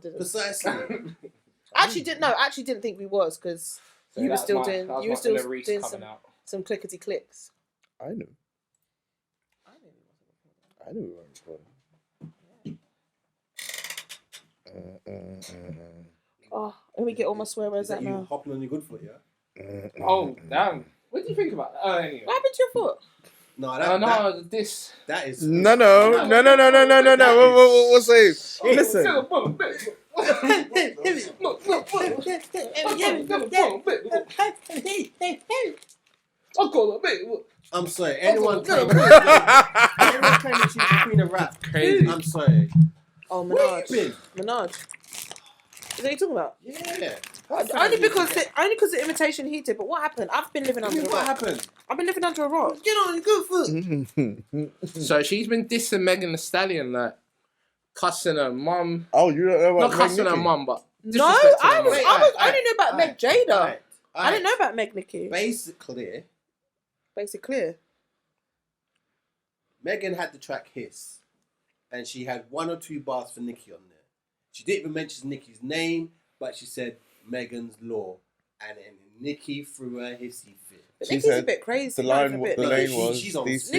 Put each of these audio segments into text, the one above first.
didn't. Precisely. I actually didn't think we was because you were still doing some clickety clicks. I knew. I knew we weren't recording. Oh, let me get all my swear words out now. You hopping on your good foot, yeah? Oh, damn. What do you think about that? Oh, anyway. What happened to your foot? No, that is... No. We'll say. Listen. I'm sorry. Anyone claiming that she's the queen of rap? Crazy. I'm sorry. Oh, Where you been? Minaj. Is that what you're talking about? Yeah. Only because the invitation he did. But what happened? I've been living under a rock. What happened? I've been living under a rock. Get on your good foot. So she's been dissing Megan Thee Stallion, like cussing her mum. Oh, you don't know about Not cussing her mum, but no, I only know about Meg Jada. I didn't know about Meg Nicki. Basically, Megan had the track Hiss, and she had 1 or 2 bars for Nicki on there. She didn't even mention Nicki's name, but she said Megan's Law, and then Nicki threw her hissy fit. But Nicki's a bit crazy. The lane was she's on these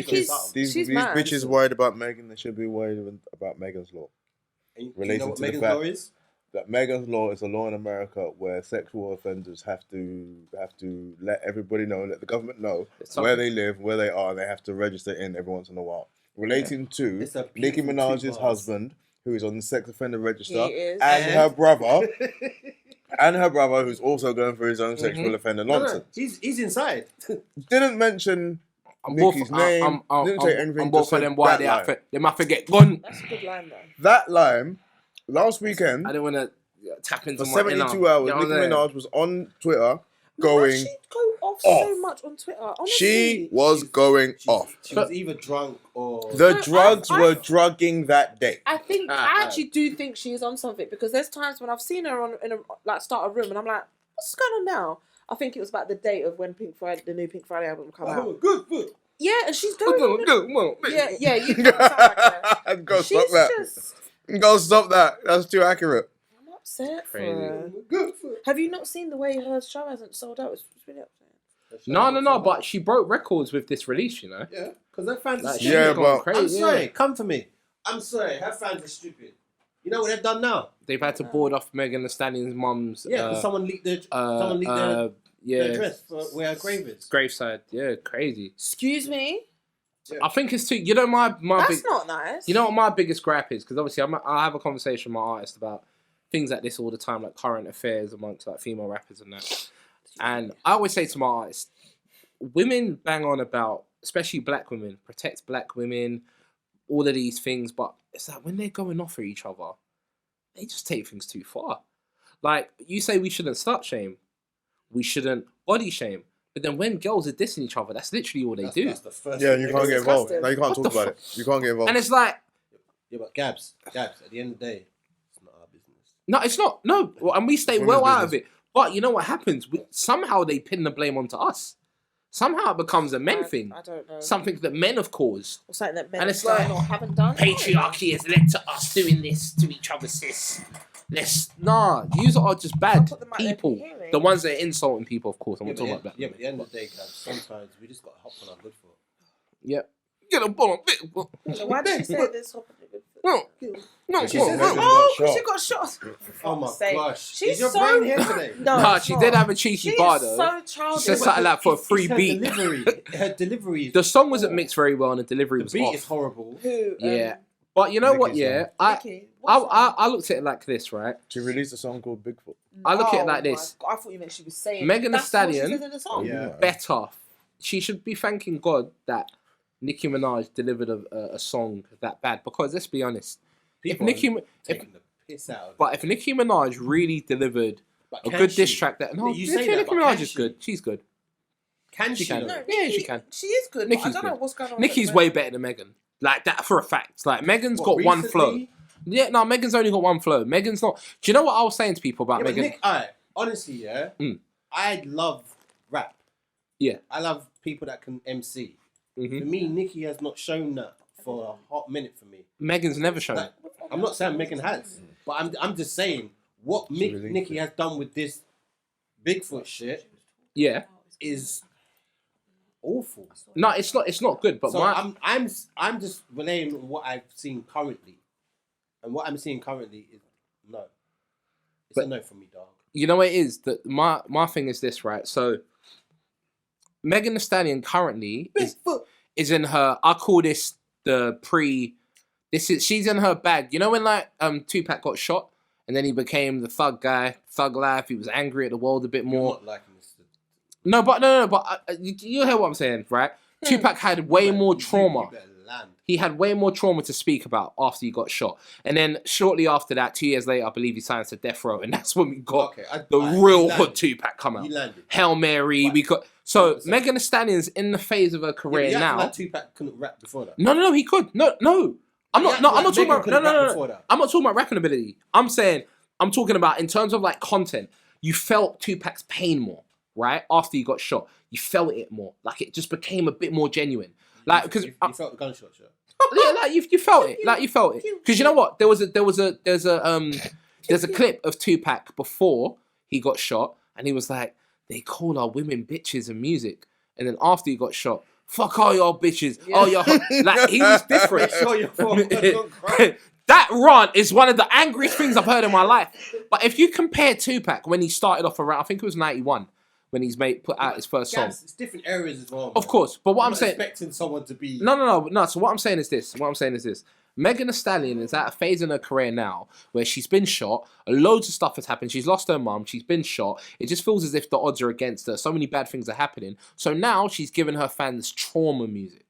mad. bitches worried about Megan. They should be worried about Megan's Law. And you know what Megan's Law is? That Megan's Law is a law in America where sexual offenders have to let everybody know, let the government know where they live, where they are, and they have to register in every once in a while. Relating to Nicki Minaj's husband, who is on the sex offender register, and her brother, who's also going for his own sexual offender nonsense. No, he's inside. Didn't mention Nicki's name. Didn't say anything. I'm both of them. Why they might forget gun. That's a good line, though. That line. Last weekend, I didn't want to tap into for 72 hours, Nicki Minaj was on Twitter going She'd go off so much on Twitter. Honestly. She was going off. She was either drunk or... The drugs were drugging that day. I actually do think she is on something because there's times when I've seen her start a room and I'm like, what's going on now? I think it was about the date of when the new Pink Friday album come out. Good. Yeah, and she's going Yeah, you can't sound like that. Go stop that. Go stop that. That's too accurate. I'm upset for her. Have you not seen the way her show hasn't sold out? It's really upset. No, but she broke records with this release, you know? Yeah, because her fans are stupid. But I'm sorry, come for me. I'm sorry, her fans are stupid. You know what they've done now? They've had to board off Megan Thee Stallion's mum's... Yeah, because someone leaked their address for where her grave is. Graveside, yeah, crazy. Excuse me? Yeah. I think it's too... You know, my that's not nice. You know what my biggest gripe is? Because obviously I have a conversation with my artist about things like this all the time, like current affairs amongst like female rappers and that. And I always say to my artists, women bang on about, especially black women, protect black women, all of these things, but it's like when they're going off for each other, they just take things too far. Like, you say we shouldn't slut shame, we shouldn't body shame, but then when girls are dissing each other, that's literally all they do. That's the first you can't get involved. No, you can't talk about it. You can't get involved. And it's like... Yeah, but Gabs, at the end of the day, it's not our business. No, it's not. No, and we stay well out of it. But you know what happens? Somehow they pin the blame onto us. Somehow it becomes a men thing. I don't know. Something that men have caused. Or something that men have done or haven't done. Patriarchy has led to us doing this to each other, sis. Yous are just bad people. The ones that are insulting people, of course. I'm not talking about that. Yeah, but at the end of the day, guys, sometimes we just got to hop on our good foot. Yep. Get a ball. So why did she say this? No, she got shot. Oh my gosh. She's your brain here today? No, she did have a cheeky bar though. So childish. She said something like for a free beat. Her delivery. The song wasn't mixed very well, and the delivery was off. The beat is horrible. Yeah. But you know what? Yeah, I looked at it like this, right? She released a song called Bigfoot. I look at it like this. I thought you meant she was saying Megan Thee Stallion, yeah. better. She should be thanking God that Nicki Minaj delivered a song that bad. Because let's be honest, people taking the piss out. If Nicki Minaj really delivered a good diss track, Nicki Minaj is good. She's good. She can. No, yeah, she can. She is good. Nicki's I don't know what's going on. Nicki's way better than Megan. Like that for a fact. Like Megan's got one flow. Yeah, no, Megan's only got one flow. Megan's not. Do you know what I was saying to people about Megan? Honestly, I love rap. Yeah. I love people that can MC. Mm-hmm. For me, Nicki has not shown that for a hot minute for me. Megan's never shown it. I'm not saying Megan has. But I'm just saying what Nicki has done with this Bigfoot shit. Yeah. Is awful. No, it's not. It's not good. But so I'm just relaying on what I've seen currently, and what I'm seeing currently is no. It's a no from me, dog. You know what it is that my thing is this, right? So Megan Thee Stallion currently is in her. I call this the pre. She's in her bag. You know when like Tupac got shot and then he became the thug guy, thug life. He was angry at the world a bit more. You're not liking this. No, but you hear what I'm saying, right? Tupac had way more trauma. He had way more trauma to speak about after he got shot. And then shortly after that, 2 years later, I believe he signed to Death Row. And that's when we got the real hot Tupac come out. Hail Mary. Right. We got Megan Thee Stallion's in the phase of her career now. Like Tupac couldn't rap before that. No, he could. No. I'm not talking about I'm not talking about rapping ability. I'm talking about in terms of like content. You felt Tupac's pain more, right? After he got shot. You felt it more. Like it just became a bit more genuine. Like because you felt the gunshot shot. Yeah, like you felt it. Like you felt it. Because you know what? There's a clip of Tupac before he got shot, and he was like, "They call our women bitches in music," and then after he got shot, "Fuck all y'all bitches." Yeah. Oh, y'all like he was different. That run is one of the angriest things I've heard in my life. But if you compare Tupac when he started off around, I think it was 91. When he's put out his first song. It's different areas as well. Man. Of course. But what I'm saying... expecting someone to be... No. So what I'm saying is this. Megan Thee Stallion is at a phase in her career now where she's been shot. Loads of stuff has happened. She's lost her mum. She's been shot. It just feels as if the odds are against her. So many bad things are happening. So now she's given her fans trauma music.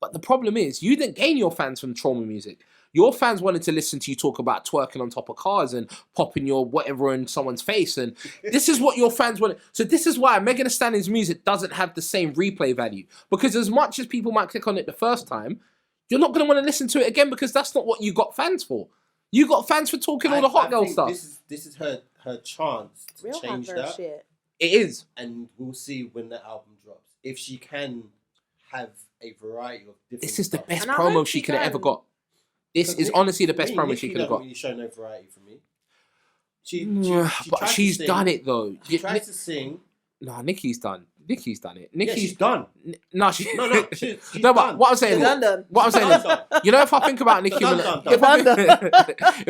But the problem is, you didn't gain your fans from trauma music. Your fans wanted to listen to you talk about twerking on top of cars and popping your whatever in someone's face. And this is what your fans wanted. So this is why Megan Thee Stallion's music doesn't have the same replay value. Because as much as people might click on it the first time, you're not going to want to listen to it again because that's not what you got fans for. You got fans for talking all the hot girl stuff. This is her chance to change that. Shit. It is. And we'll see when that album drops. If she can have a variety of different This is the best promo she could have ever got. This is honestly the best promo she could have got. Really show no variety for me. But she's done it though. She tries to sing. No, Nicki's done. Nicki's done it. She's done. No, she's no. But what I'm saying is, you know, if I think about Nicki Minaj, if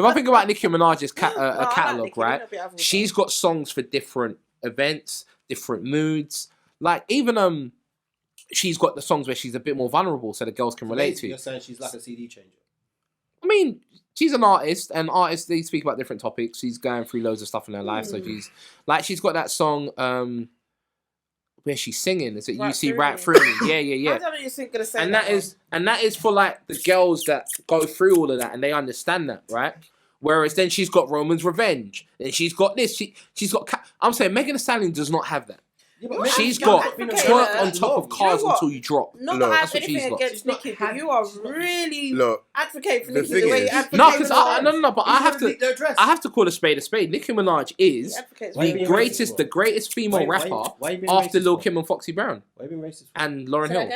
I think about Nicki Minaj's catalog, right? She's got songs for different events, different moods. Like even she's got the songs where she's a bit more vulnerable, so the girls can relate to. You're saying she's like a CD changer. I mean, she's an artist, and artists, they speak about different topics. She's going through loads of stuff in her life, so she's got that song where she's singing. Is it right, "You See Right Through Me"? Yeah. I don't know you're gonna say and that is for like the girls that go through all of that and they understand that, right? Whereas then she's got Roman's Revenge, and she's got this. She's got. I'm saying Megan Thee Stallion does not have that. Yeah, she's got twerk on top of cars until you drop. Not that I have anything against Nicki, but you are really advocating for Nicki the way you advocate. No, because I have to call a spade a spade. Nicki Minaj is the greatest female rapper after Lil Kim and Foxy Brown. Why are you being racist? And Lauryn Hill.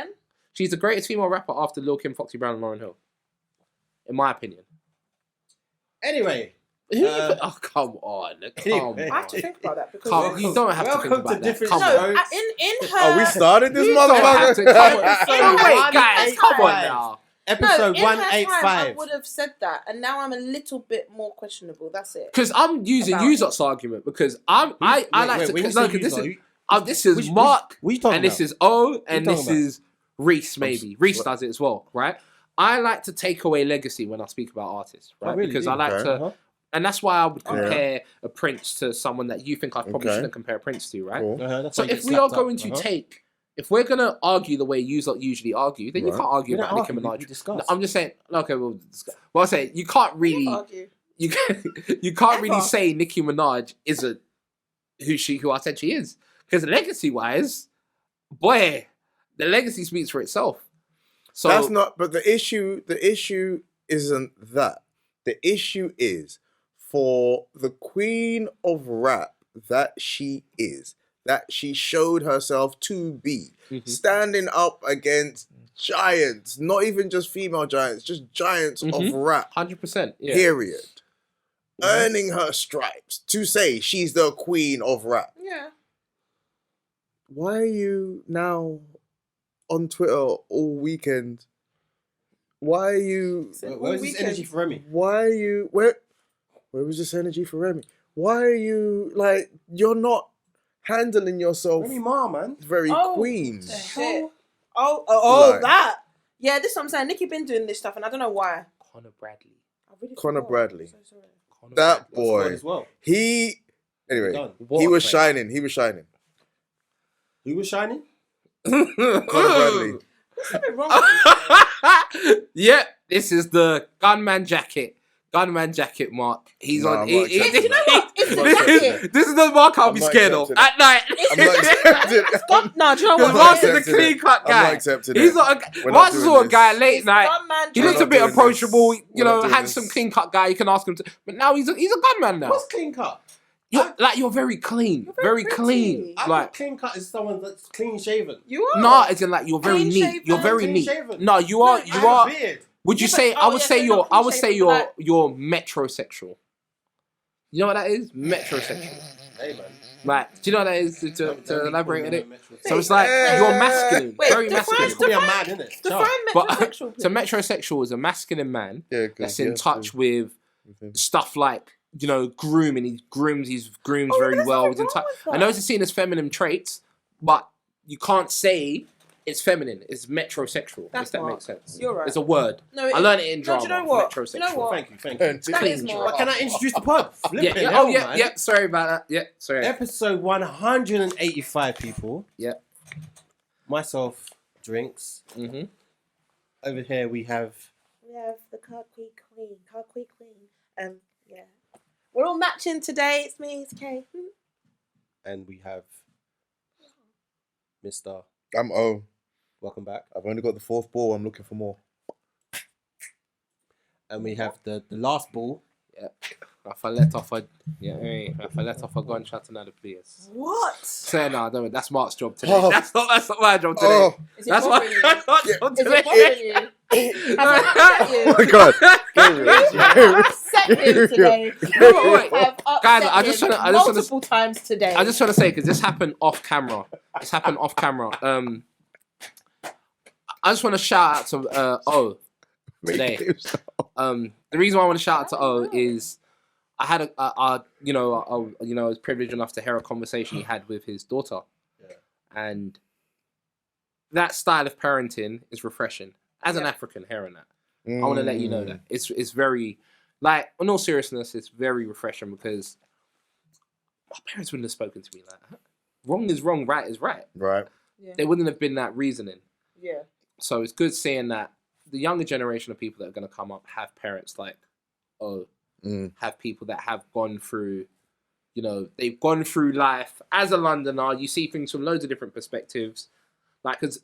She's the greatest female rapper after Lil Kim, Foxy Brown, and Lauryn Hill, in my opinion. Anyway. Come on. I have to think about that because you don't have to think about that. Come on. In her... Oh, we started this motherfucker? Wait, guys, come on now. Episode 185. I would have said that, and now I'm a little bit more questionable. That's it. Because I'm using Uzot's argument because I like to. This is Mark, and this is O, and this is Reese. Maybe Reese does it as well, right? I like to take away legacy when I speak about artists, right? Because I like to. And that's why I would compare a Prince to someone that you think I probably shouldn't compare a Prince to, right? Cool. So if we are going to if we're going to argue the way you usually argue, then you can't argue about Nicki Minaj. No, I'm just saying, okay, well I say you can't really, you can't really say Nicki Minaj isn't who I said she is. Because legacy-wise, boy, the legacy speaks for itself. So that's not, but the issue isn't that. The issue is, for the queen of rap that she is, that she showed herself to be, standing up against giants, not even just female giants, just giants of rap. 100%. Yeah. Period. earning her stripes to say she's the queen of rap. Yeah. Why are you now on Twitter all weekend? Why are you? Where was this energy for Remy? Why are you? Where was this energy for Remy? Why are you like? You're not handling yourself Remy Ma, man. very queen. Shit. Oh, Like- that. Yeah, this is what I'm saying. Nicki been doing this stuff, and I don't know why. Conor Bradley. I really Conor forgot. Bradley. I'm so sorry. Conor That Bradley. boy. As well. Anyway, Done. he was What a shining. He was shining. Who was shining? Conor Bradley. What's something wrong with you? Yeah, this is the gunman jacket. Gunman jacket, Mark. He's Nah, on. I'm not accepting You know what? It's the that. jacket. This is the Mark I'll I'm be not scared of accepting at night. I'm not accepting. No, do you know Because what? Mark's not is a accepting clean it. cut I'm guy. not accepting He's it. not. We're not Mark's is doing sort of guy this. late It's night. gunman He We're looks a not bit doing approachable. this. You We're not know, doing handsome, this. clean cut guy. You can ask him to. But now he's a gunman now. What's clean cut? You're very clean, You're very very clean. pretty. I Like think clean cut is someone that's clean shaven. You are. no, as in like you're very Clean neat. shaven. You're very Clean neat. shaven. No, you are. No, You I have are. a beard. Would you Yeah, say? but- I oh, would yeah, say so you're. you're I would say clean-shaven, you're. but You're metrosexual. You know what that is? Metrosexual. Hey, man. Like, do you know what that is? To Don't be elaborate on calling it. me a So it's like you're masculine, Wait, very define- masculine. It's probably a man, isn't it? Define But metrosexual, so please. metrosexual is a masculine man Yeah, 'cause that's he in has touch to- with him. stuff like grooming. He grooms Oh, very there's well. nothing He's in wrong touch. with I know that. it's seen as feminine traits, but you can't say it's feminine. It's metrosexual. That's if that Mark. makes sense. You're right. It's a word. No, I learned it in no, drama. do you know what? Metrosexual. Do you know what? Thank you, thank you. That is Clean. Mark. But can I introduce the pod? Yeah, Flipping yeah. hell, Oh, yeah, man. yeah. Sorry about that. Yeah, sorry. Episode 185, people. Yeah. Myself, drinks. Mm-hmm. Over here we have... We have the Carquee Queen. Yeah. We're all matching today. It's me, it's Kay. And we have... Mr. I'm O. Welcome back. I've only got the fourth ball. I'm looking for more. And we have the last ball. If I let off a gunshot, another place. What? Say no, don't. That's Mark's job today. Oh. That's not my job today. Oh, Is it That's bothering you? Mark's job Is it today. bothering you? Have I upset you? oh my God. I've upset him today. Wait. I've upset Guys, I just him wanna- multiple times today. I just want to say because this happened off camera. I just want to shout out to O today. The reason why I want to shout out to O is I had I was privileged enough to hear a conversation he had with his daughter, and that style of parenting is refreshing. As an African, hearing that, I want to let you know that it's very, like, in all seriousness, it's very refreshing because my parents wouldn't have spoken to me like that. Wrong is wrong, right is right. Right. Yeah. There wouldn't have been that reasoning. Yeah. So it's good seeing that the younger generation of people that are going to come up have parents like, have people that have gone through, they've gone through life. As a Londoner, you see things from loads of different perspectives. Like, because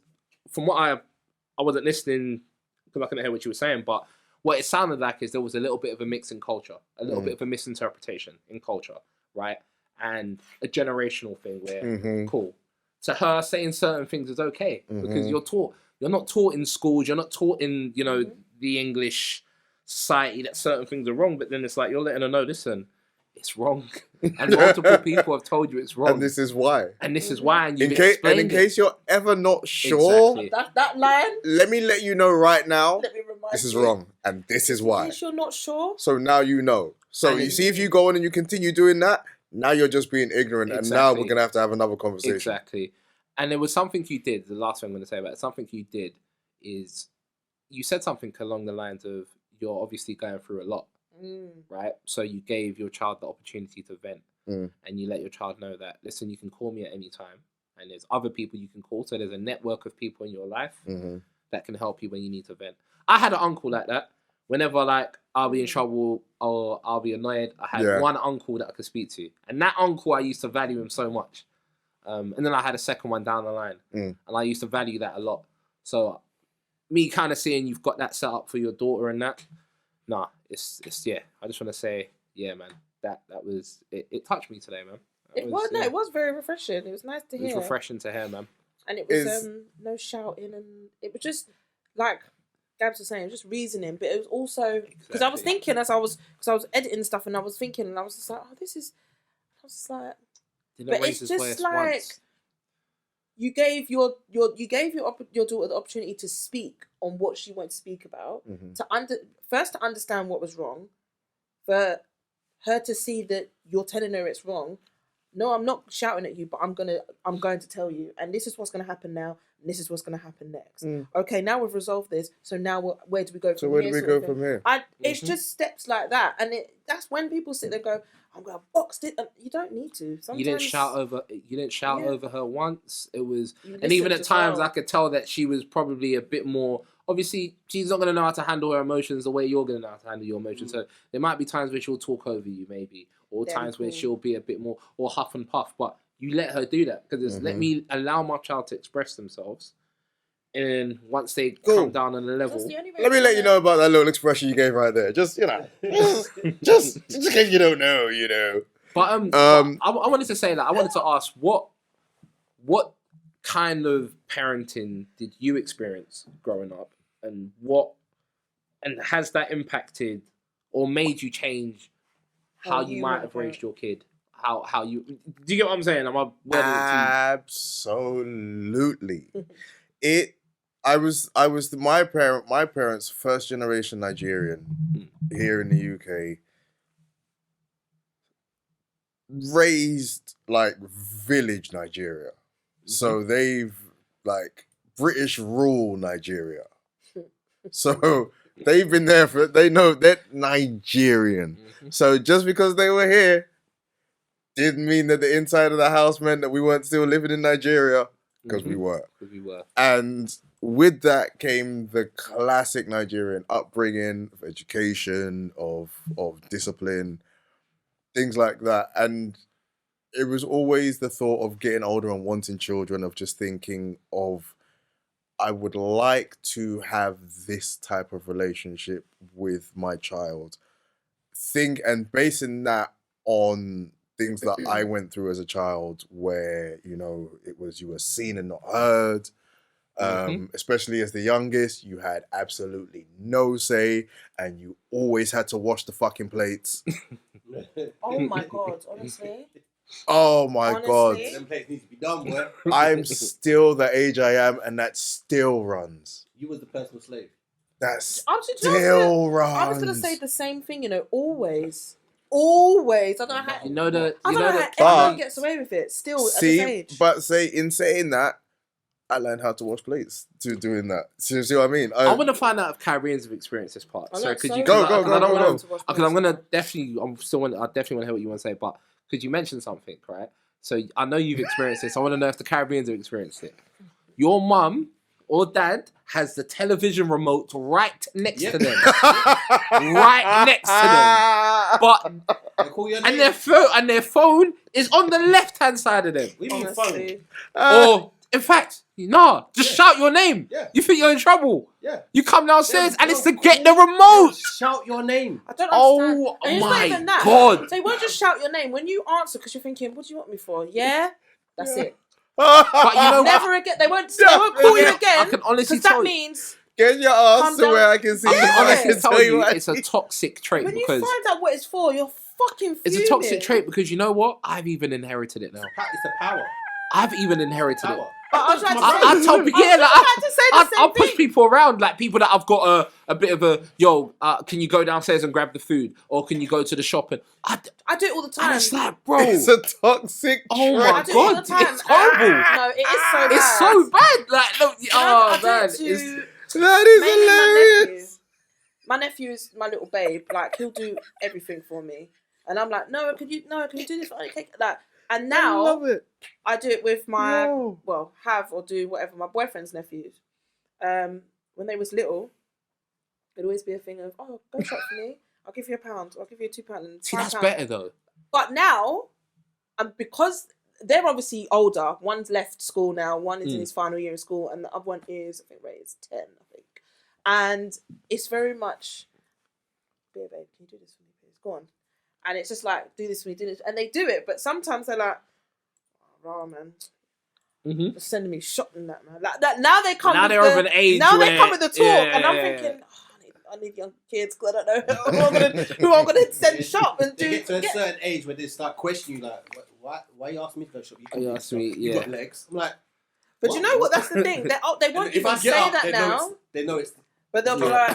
from what I wasn't listening because I couldn't hear what you were saying, but what it sounded like is there was a little bit of a mix in culture, a little bit of a misinterpretation in culture, right? And a generational thing where, cool. To her, saying certain things is okay because you're not taught in schools, you're not taught in, the English society that certain things are wrong, but then it's like you're letting her know, listen, it's wrong. And multiple people have told you it's wrong. And this is why. And this is why. And you've In explained case you're ever not sure, Exactly. That line. let me let you know right now, Let me remind this is you. wrong. And this is In why. case you're not sure. So now you know. So And you it- see, if you go on and you continue doing that, now you're just being ignorant. And now Exactly. we're going to have another conversation. Exactly. And there was something you did, the last thing I'm going to say about it, something you did is you said something along the lines of you're obviously going through a lot, right? So you gave your child the opportunity to vent and you let your child know that, listen, you can call me at any time and there's other people you can call. So there's a network of people in your life that can help you when you need to vent. I had an uncle like that. Whenever I'll be in trouble or I'll be annoyed, I had one uncle that I could speak to. And that uncle, I used to value him so much. And then I had a second one down the line. And I used to value that a lot. So me kind of seeing you've got that set up for your daughter and that, it's I just want to say, yeah, man, that was, it touched me today, man. It was very refreshing. It was nice to hear. It was refreshing to hear, man. And it was no shouting, and it was just like Gabs was saying, just reasoning, but it was also because I was thinking because I was editing stuff and I was thinking and I was just like, oh, this is, I was just like, but it's just like once. you gave your daughter the opportunity to speak on what she wanted to speak about, to understand what was wrong, for her to see that you're telling her it's wrong. No, I'm not shouting at you, but I'm going to tell you, and this is what's going to happen now, and this is what's going to happen next. Okay, now we've resolved this, so now where do we go from here? So where do we go from here? It's just steps like that, and that's when people sit there and go, I'm going to box it. You don't need to. Sometimes, you didn't shout over her once. It was, You and even at listened as times well. I could tell that she was probably a bit more. Obviously, she's not going to know how to handle her emotions the way you're going to know how to handle your emotions. So there might be times where she'll talk over you, maybe, or times where she'll be a bit more or huff and puff. But you let her do that because it's let me allow my child to express themselves, and once they come down on the level, let me let you know about that little expression you gave right there. Just just in case you don't know, But I wanted to say that I wanted to ask what kind of parenting did you experience growing up, and has that impacted or made you change how you might have raised your kid? How you do you get what I'm saying? Absolutely. My parents first generation Nigerian here in the UK, raised like village Nigeria. So they've like British rule Nigeria. So they've been there they know they're Nigerian. So just because they were here didn't mean that the inside of the house meant that we weren't still living in Nigeria, because we were. And with that came the classic Nigerian upbringing, of education, of discipline, things like that. And it was always the thought of getting older and wanting children, of just thinking of, I would like to have this type of relationship with my child. And basing that on things that I went through as a child, where, it was, you were seen and not heard. Especially as the youngest, you had absolutely no say, and you always had to wash the fucking plates. Oh my God, honestly. Oh my God. Them plates need to be done, boy. I'm still the age I am, and that still runs. You was the personal slave. That still runs. I was going to say the same thing, always. Always. I don't know how. I don't know how anyone gets away with it still at this age. But in saying that, I learned how to wash plates to doing that. So, see what I mean? I want to find out if Caribbeans have experienced this part. Sorry, could you go? Because I'm gonna definitely, I definitely want to hear what you want to say. But could you mention something, right? So I know you've experienced this. I want to know if the Caribbeans have experienced it. Your mum or dad has the television remote right next to them, right next to them. But and their phone is on the left hand side of them. We mean phone. Or in fact, just shout your name. Yeah. You think you're in trouble. Yeah. You come downstairs and it's to get the remote. Shout your name. I don't understand. Oh and my God. So you won't just shout your name when you answer because you're thinking, what do you want me for? Yeah? That's it. But you know never again. They won't call you again. I can honestly tell that means get your ass to where I can see. I can honestly tell you it's a toxic trait. When because you find out what it's for, you're fucking fuming. It's a toxic trait because you know what? I've even inherited it now. It's a power. I've even inherited it. I'll push people around, like people that I've got a bit of a, can you go downstairs and grab the food? Or can you go to the shop? And I do it all the time. And it's like, bro. It's a toxic Oh trait. my God. It's horrible. No, it is so bad. It's so bad. Like, look, that is hilarious. My nephew is my little babe. Like, he'll do everything for me. And I'm like, no, can you do this? And now, I love it. I do it with my, have or do whatever, my boyfriend's nephews. When they was little, it'd always be a thing of, go shop for me. I'll give you £1, or I'll give you £2. And see, that's better though. But now, because they're obviously older, one's left school now, one is in his final year of school, and the other one is, I think, raised 10, I think. And it's very much, babe, can you do this for me, please? Go on. And it's just like, do this for me, do this. And they do it, but sometimes they're like, man. for sending me shopping that, man. Like that. Now they come. Now they're of an age. Now where, they come with the talk, and I'm thinking, I need young kids because I don't know who I'm gonna send shop and do. They get to a certain age where they start questioning you, like, why you ask me to go shop? You asked me, You got legs. I'm like, but you know what? That's the thing. They won't even say that now. They know it's. But they'll be like,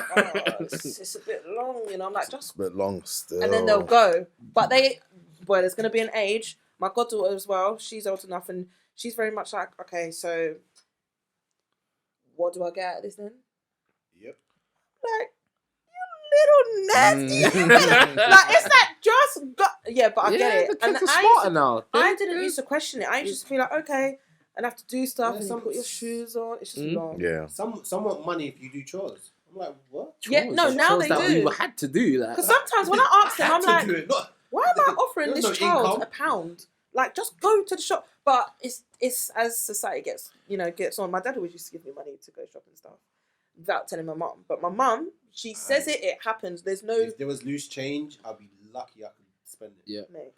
it's a bit long, you know. I'm like, just a bit long still. And then they'll go. But there's going to be an age. My goddaughter as well, she's old enough and she's very much like, okay, so what do I get out of this then? Yep. Like, you little nasty. Like, it's like, just go. Yeah, but I get it. The kids are smarter now. I didn't used to question it. I used to feel like, okay, and have to do stuff and some put your shoes on. It's just long. Yeah. Some want money if you do chores. I'm like, what? Chores? Yeah, no, now they do. We had to do that. Because sometimes when I ask them, I'm like, why am I offering this child income. £1? Like, just go to the shop. But it's as society gets on. My dad always used to give me money to go shop and stuff without telling my mum. But my mum, she says it happens. There's no. If there was loose change, I'd be lucky I could spend it. Yeah. No.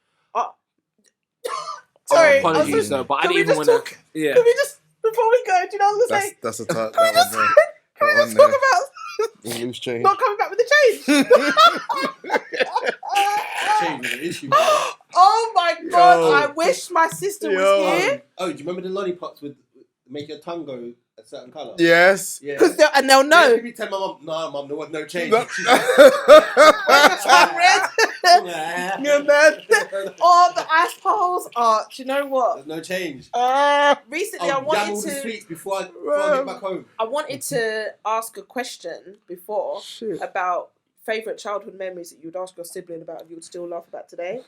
Sorry. Apologies, though, but I didn't even want to. Yeah. Can we just, before we go, do you know what I was going to say? That's a type. Can we just talk about loose change? not coming back with the change? Change is an issue. Oh my God! I wish my sister was here. Oh, do you remember the lollipops with make your tongue go a certain colour? Yes. Yeah. And they'll know. Maybe tell my mum, no, mum, there was no change. Tongue red. You're mad. Oh, the ice poles. Oh, do you know what? There's no change. Recently, I wanted all to. the sweets before I get back home. I wanted to ask a question before about favourite childhood memories that you would ask your sibling about and you would still laugh about today.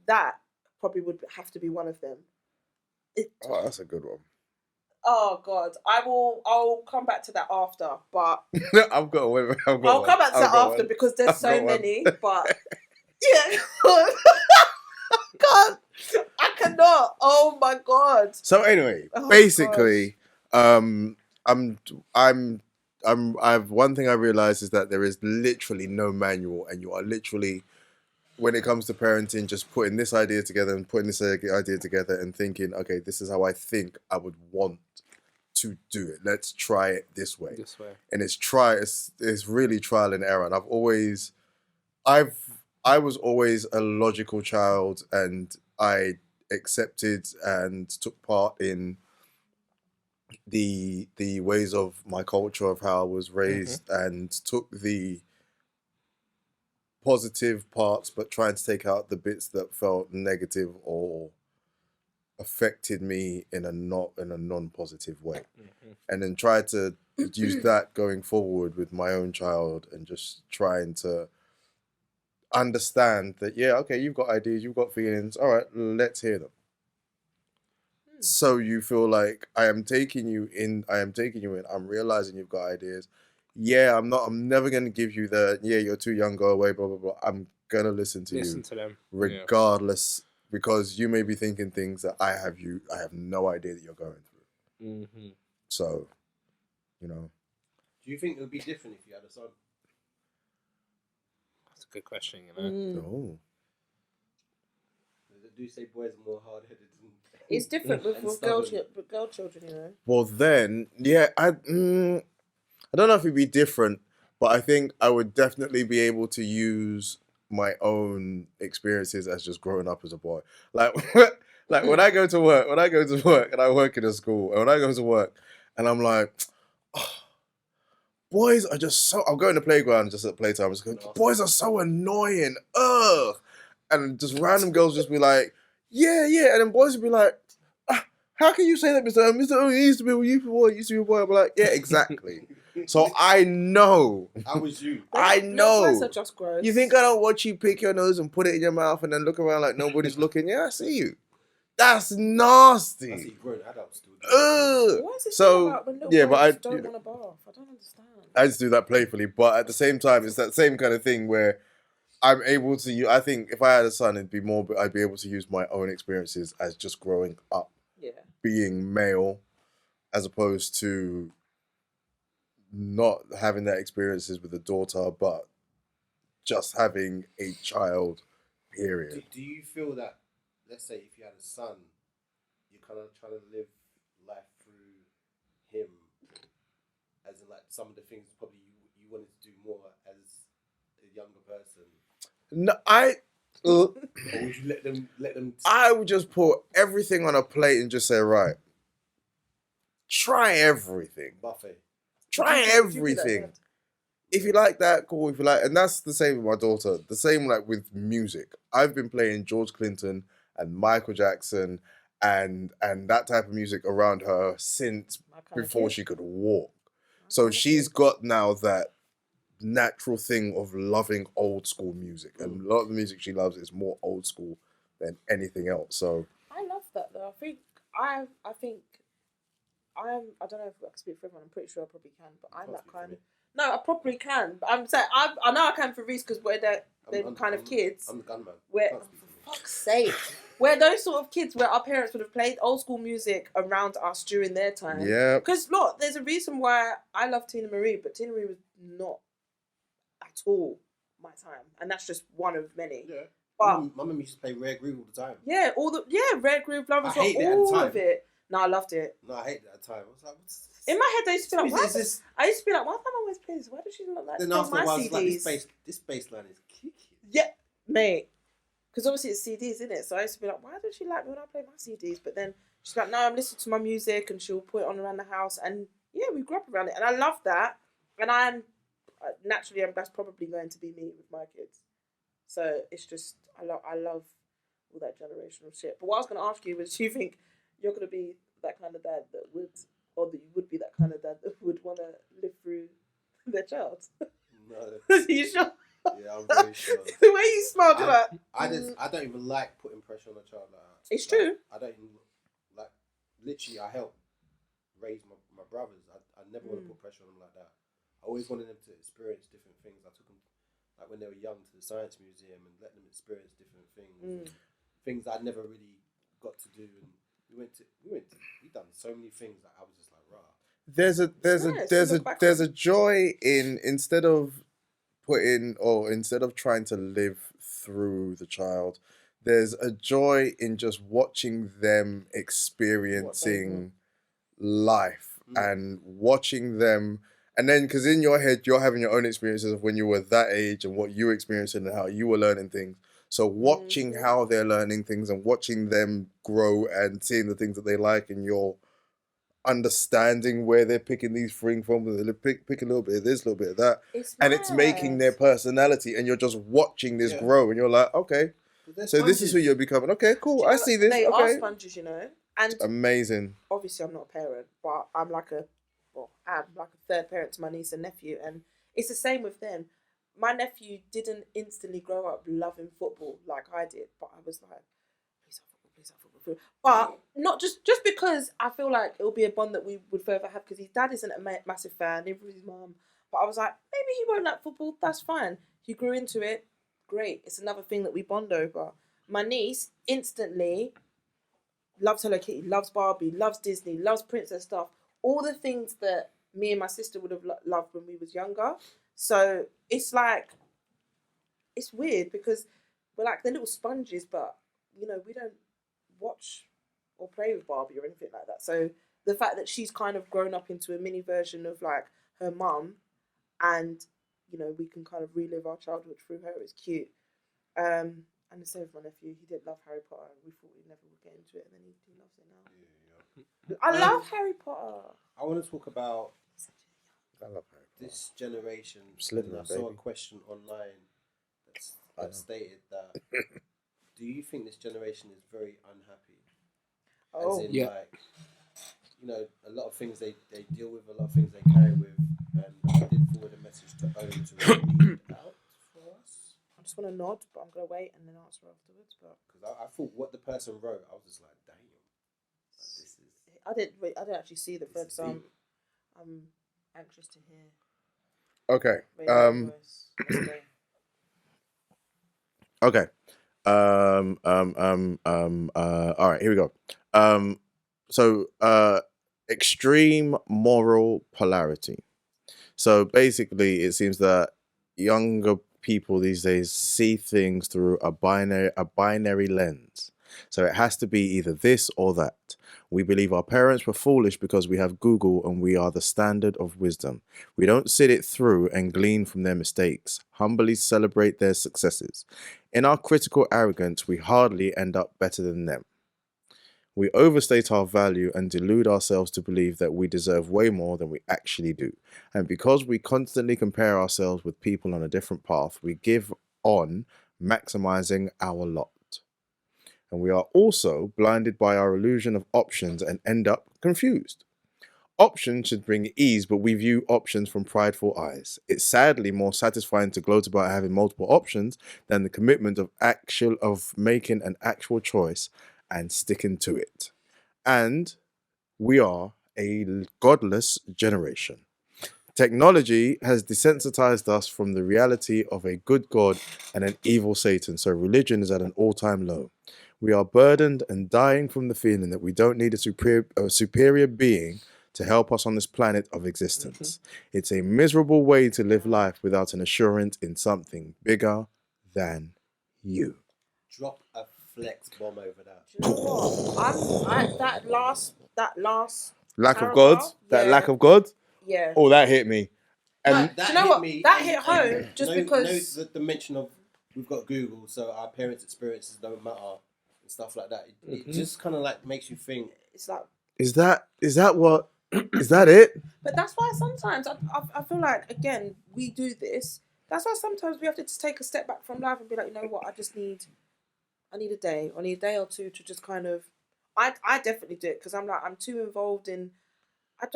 That probably would have to be one of them. Oh, that's a good one. Oh God, I'll come back to that after, but I've got one. I'll come back to that after because there's so many. But yeah, God, I cannot. Oh my God. So anyway, basically, I've one thing I realized is that there is literally no manual, and you are literally, when it comes to parenting, just putting this idea together and putting this idea together and thinking, okay, this is how I think I would want to do it. Let's try it this way. And it's really trial and error. And I was always a logical child, and I accepted and took part in the ways of my culture, of how I was raised, and took the positive parts, but trying to take out the bits that felt negative or affected me in a non-positive way, and then try to use that going forward with my own child, and just trying to understand that, yeah, okay, you've got ideas, you've got feelings, all right, let's hear them. So you feel like I am taking you in, I'm realizing you've got ideas. Yeah, I'm never going to give you you're too young, go away, blah, blah, blah. I'm going to listen to them. Regardless, because you may be thinking things that I have no idea that you're going through. So, Do you think it would be different if you had a son? That's a good question, Oh. They do say boys are more hard-headed than... It's different with girl children, Well, then, yeah, I don't know if it'd be different, but I think I would definitely be able to use my own experiences as just growing up as a boy. Like when I go to work and I work in a school, and when I go to work and I'm like, boys are just so, I'll go in the playground just at playtime, just going, boys are so annoying, ugh. And just random girls just be like, yeah, and then boys would be like, how can you say that, Mr. O? He used to be a boy. I'm like, yeah, exactly. So I know. How was you? I know. Boys are just gross. You think I don't watch you pick your nose and put it in your mouth and then look around like nobody's looking? Yeah, I see you. That's nasty. I see grown adults do that. Why is it so about when little boys don't want a bath? I don't understand. I just do that playfully, but at the same time, it's that same kind of thing where I'm able to. I think if I had a son, I'd be able to use my own experiences as just growing up, being male, as opposed to not having that experiences with a daughter, but just having a child. Period. Do you feel that, let's say, if you had a son, you're kind of trying to live life through him, as in like some of the things probably you wanted to do more as a younger person? No, Or would you let them? I would just put everything on a plate and just say, right, try everything. Buffet. Try Would you do that, everything. Dad? If you like that, cool. If you like, and that's the same with my daughter. The same like with music. I've been playing George Clinton and Michael Jackson and that type of music around her since My kind of before kid. she could walk. My So kind of she's kid. got now that natural thing of loving old school music, and a lot of the music she loves is more old school than anything else. So I love that though. I think I don't know if I can speak for everyone. I'm pretty sure I probably can, but I'm that kind of. No, I probably can. But I'm saying I know I can for Reese because we're they're kind of kids. I'm the gunman. Where, Can't speak for for me. fuck's sake, we're those sort of kids where our parents would have played old school music around us during their time. yeah, Because look, there's a reason why I love Tina Marie, but Tina Marie was not at all my time, and that's just one of many. Yeah. But My mum used to play Rare Groove all the time. yeah, Red Groove, Love and I hated it at the all time. of it. No, I loved it. No, I hated it at the time. I was like, what's this? In my head, I used to be like, why? Is this? I used to be like, why do I always play this? Why does she not like Then play after my a while, I CDs? was like, this bass line is kicking. Yeah, mate. Because obviously it's CDs, isn't it? So I used to be like, why does she like me when I play my CDs? But then she's like, no, I'm listening to my music, and she'll put it on around the house. And yeah, we grew up around it, and I love that. And I'm naturally, that's probably going to be me with my kids. So it's just, I love all that generational shit. But what I was going to ask you was, do you think you're going to be that kind of dad that would, or that you would be that kind of dad that would want to live through their child? No. Are you sure? Yeah, I'm very sure. The way you smiled, you're like, I don't even like putting pressure on a child like that. It's true. I don't even like. Literally, I help raise my brothers. I never want to put pressure on them like that. I always wanted them to experience different things. I took them, like when they were young, to the science museum and let them experience different things, things I never really got to do. And we done so many things that I was just like, rah. There's a joy in instead of trying to live through the child, there's a joy in just watching them experiencing life and watching them. And then, because in your head, you're having your own experiences of when you were that age and what you were experiencing and how you were learning things. So watching how they're learning things and watching them grow and seeing the things that they like, and you're understanding where they're picking these things from. They pick a little bit of this, a little bit of that. It's making their personality, and you're just watching this grow, and you're like, okay, so this is who you're becoming. Okay, cool. I see this. They okay. are sponges, you know. And it's amazing. Obviously, I'm not a parent, but I'm like a third parent to my niece and nephew, and it's the same with them. My nephew didn't instantly grow up loving football like I did, but I was like, please have football. But not just because I feel like it will be a bond that we would forever have, because his dad isn't a massive fan, neither is his mum. But I was like, maybe he won't like football, that's fine. He grew into it, great. It's another thing that we bond over. My niece instantly loves Hello Kitty, loves Barbie, loves Disney, loves princess stuff. All the things that me and my sister would have loved when we was younger. So it's like, it's weird because we're like the little sponges, but you know, we don't watch or play with Barbie or anything like that. So the fact that she's kind of grown up into a mini version of like her mum, and you know, we can kind of relive our childhood through her, is cute. And the same with my nephew. He didn't love Harry Potter. We thought we never would get into it, and then he loves it now. I love Harry Potter. I want to talk about I love Harry Potter. This generation. Slytherin, I saw a baby. question online that stated that do you think this generation is very unhappy? As in, like, you know, a lot of things they deal with, a lot of things they carry with, and I did forward a message to Owen to read out for us. I just want to nod, but I'm going to wait and then answer afterwards. But because I thought what the person wrote, I was just like, damn. This is. I didn't actually see the thread, so I'm anxious to hear. Okay. Let's go. Okay. All right, here we go. Extreme moral polarity. So basically, it seems that younger people these days see things through a binary lens. So it has to be either this or that. We believe our parents were foolish because we have Google and we are the standard of wisdom. We don't sit it through and glean from their mistakes, humbly celebrate their successes. In our critical arrogance, we hardly end up better than them. We overstate our value and delude ourselves to believe that we deserve way more than we actually do. And because we constantly compare ourselves with people on a different path, we give on maximizing our lot. And we are also blinded by our illusion of options and end up confused. Options should bring ease, but we view options from prideful eyes. It's sadly more satisfying to gloat about having multiple options than the commitment of making an actual choice and sticking to it. And we are a godless generation. Technology has desensitized us from the reality of a good God and an evil Satan, so religion is at an all-time low. We are burdened and dying from the feeling that we don't need a superior being to help us on this planet of existence. It's a miserable way to live life without an assurance in something bigger than you. Drop a flex bomb over that. Do you know what? That last Lack of paragraph, God? That lack of God? Yeah. Oh, that hit me. And do you know what? That hit home just because the mention of we've got Google, so our parents' experiences don't matter and stuff like that. It just kind of like makes you think. It's like, is that what? Is that it? But that's why sometimes I feel like, again, we do this. That's why sometimes we have to just take a step back from life and be like, you know what? I need a day. I need a day or two to just kind of. I definitely do it because I'm too involved in. I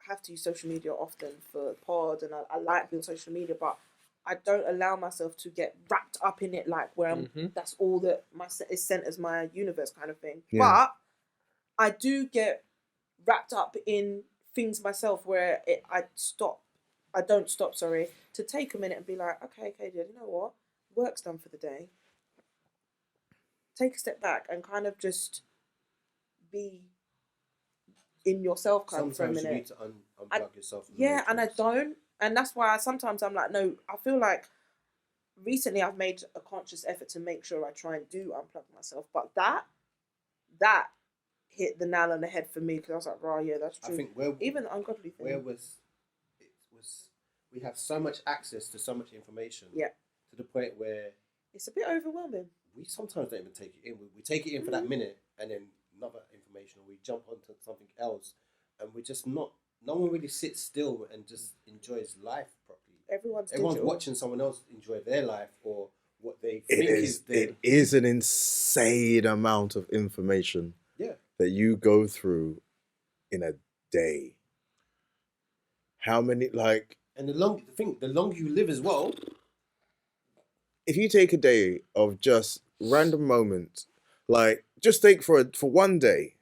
have to use social media often for pod, and I like being on social media, but I don't allow myself to get wrapped up in it, like where that's all that is sent as my universe kind of thing. Yeah. But I do get wrapped up in things myself where I don't stop, to take a minute and be like, okay, you know what? Work's done for the day. Take a step back and kind of just be in yourself kind of for a minute. Sometimes you need to unplug yourself. Yeah, and I don't. And that's why sometimes I'm like, no, I feel like recently I've made a conscious effort to make sure I try and do unplug myself. But that hit the nail on the head for me because I was like, right, yeah, that's true. I think even the ungodly thing. We have so much access to so much information. Yeah. To the point where it's a bit overwhelming. We sometimes don't even take it in. We take it in for that minute and then another information, or we jump onto something else, and we're just not. No one really sits still and just enjoys life properly. Everyone's watching someone else enjoy their life or what they think is their. It is an insane amount of information. Yeah. That you go through in a day. How many And the longer you live as well. If you take a day of just random moments, just take for one day,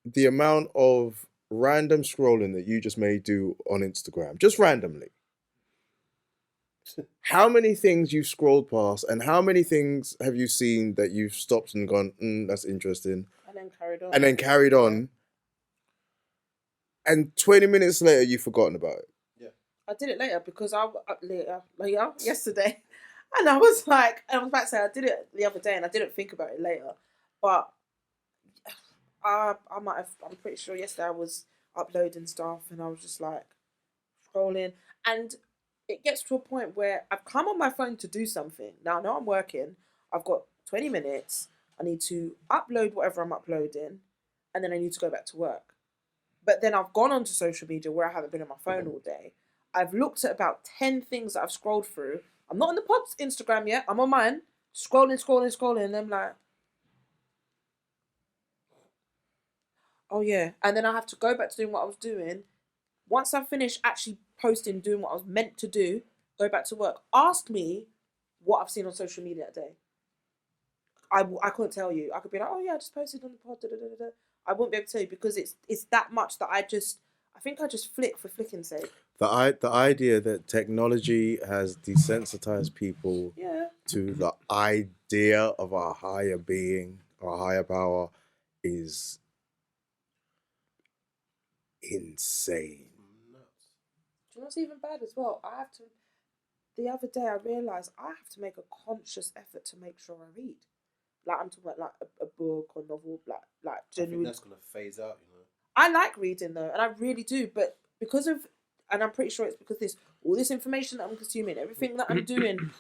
the amount of random scrolling that you just may do on Instagram, just randomly. How many things you've scrolled past and how many things have you seen that you've stopped and gone, that's interesting. And then carried on. And 20 minutes later, you've forgotten about it. Yeah. I did it later because yesterday. And I was about to say I did it the other day and I didn't think about it later. But I'm pretty sure yesterday I was uploading stuff and I was just scrolling. And it gets to a point where I've come on my phone to do something. Now I know I'm working. I've got 20 minutes. I need to upload whatever I'm uploading. And then I need to go back to work. But then I've gone onto social media where I haven't been on my phone all day. I've looked at about 10 things that I've scrolled through. I'm not on the pod's Instagram yet. I'm on mine. Scrolling. And I'm like, oh yeah. And then I have to go back to doing what I was doing. Once I finish actually doing what I was meant to do, go back to work. Ask me what I've seen on social media that day. I couldn't tell you. I could be like, oh yeah, I just posted on the pod. I wouldn't be able to tell you because it's that much that I think I just flick for flicking's sake. The idea that technology has desensitized people to the idea of a higher being or a higher power is insane. Do you know what's even bad as well? The other day I realised I have to make a conscious effort to make sure I read. Like I'm talking about like a book or novel, like genuine. I think that's gonna phase out, you know. I like reading though, and I really do, but because of, and I'm pretty sure it's because all this information that I'm consuming, everything that I'm doing,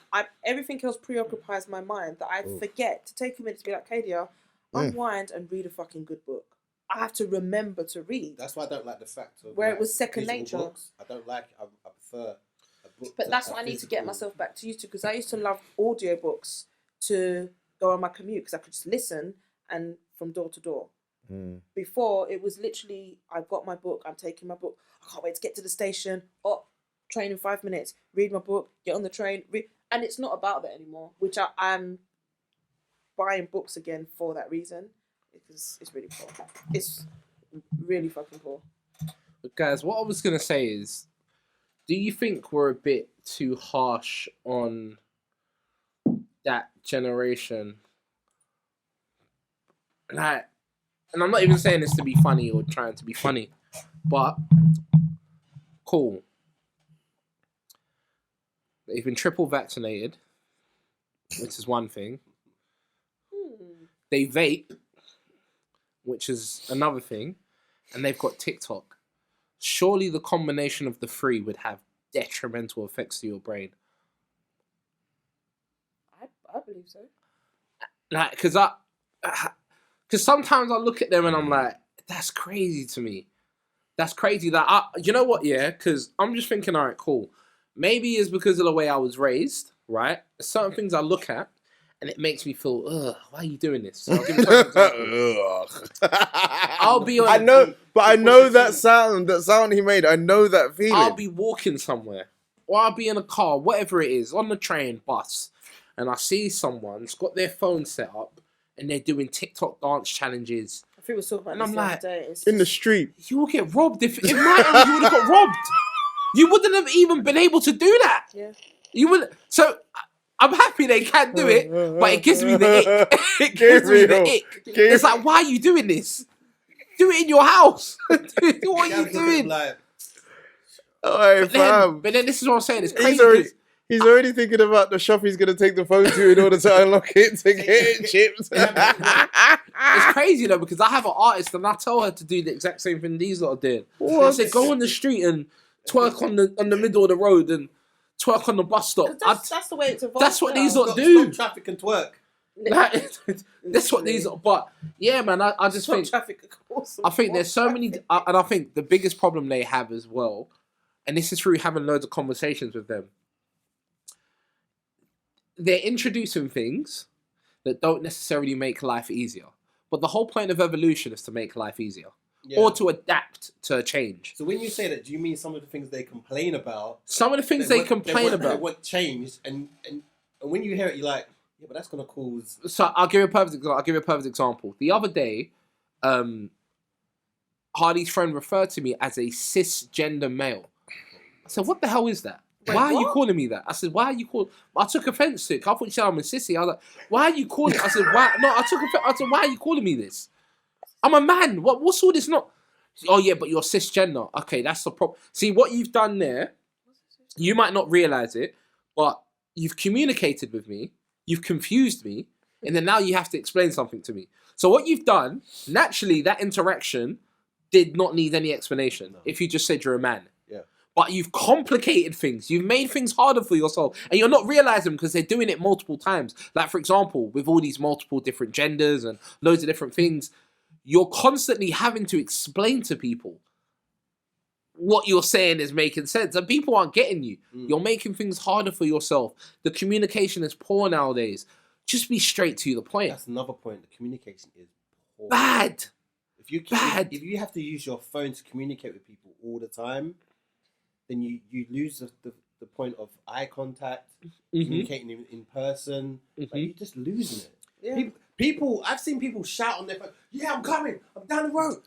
everything else preoccupies my mind that I forget to take a minute to be like, Kadia, unwind and read a fucking good book. I have to remember to read. That's why I don't like the fact of where like, it was second nature. Books. I don't like. I prefer a book. But that's what I need to get myself back to used to, because I used to love audiobooks to go on my commute because I could just listen and from door to door. Before it was literally, I've got my book, I'm taking my book, I can't wait to get to the station, train in 5 minutes, read my book, get on the train, and it's not about that anymore, which I'm buying books again for that reason, because it's really poor. It's really fucking poor. But guys, what I was going to say is, do you think we're a bit too harsh on that generation? Like, and I'm not even saying this to be funny or trying to be funny, but cool. They've been triple vaccinated, which is one thing. They vape, which is another thing, and they've got TikTok. Surely the combination of the three would have detrimental effects to your brain. I believe so. Like, because sometimes I look at them and I'm like, that's crazy to me. That's crazy that you know what? Yeah, because I'm just thinking, all right, cool. Maybe it's because of the way I was raised, right? There's certain things I look at and it makes me feel, ugh, why are you doing this? So I'll give you an example. I'll be on. I know that sound he made. I know that feeling. I'll be walking somewhere, or I'll be in a car, whatever it is, on the train, bus, and I see someone's got their phone set up and they're doing TikTok dance challenges. I think we were talking about and this I'm the like, other day. In the street. You will get robbed if my era you would have got robbed. You wouldn't have even been able to do that. Yeah. You would. So I'm happy they can do it, but it gives me the ick. It gives me the ick. It's like, why are you doing this? Do it in your house. What are you doing? Like, But then this is what I'm saying. It's crazy. He's already thinking about the shop he's going to take the phone to in order to unlock it to get chips. It's crazy though, because I have an artist and I tell her to do the exact same thing these lot are doing. I say, go on the street and twerk on the middle of the road and twerk on the bus stop. That's the way it's evolved. That's what these lot do. Stop traffic and twerk. That's what these. But yeah, man, I just think. I think there's so many, and I think the biggest problem they have as well, and this is through having loads of conversations with them. They're introducing things that don't necessarily make life easier, but the whole point of evolution is to make life easier. Yeah. Or to adapt to a change. So when you say that, do you mean some of the things they complain about? Some of the things they complain about. They want changed, and when you hear it, you're like, yeah, but that's going to cause... So I'll give you a perfect example. The other day, Hardy's friend referred to me as a cisgender male. I said, what the hell is that? Wait, why are you calling me that? I said, why are you calling... I took offense to it. I thought you said I'm a sissy. I was like, why are you calling... I said, why... No, I took offense. I said, why are you calling me this? I'm a man. What's all this not... Oh, yeah, but you're cisgender. Okay, that's the problem. See, what you've done there, you might not realise it, but you've communicated with me, you've confused me, and then now you have to explain something to me. So what you've done, naturally, that interaction did not need any explanation if you just said you're a man. But you've complicated things. You've made things harder for yourself. And you're not realising because they're doing it multiple times. Like, for example, with all these multiple different genders and loads of different things, you're constantly having to explain to people what you're saying is making sense. And people aren't getting you. You're making things harder for yourself. The communication is poor nowadays. Just be straight to the point. That's another point. The communication is poor. Bad. If you have to use your phone to communicate with people all the time, then you lose the point of eye contact, communicating in person. Like, you're just losing it. Yeah. People, I've seen people shout on their phone, yeah, I'm coming, I'm down the road.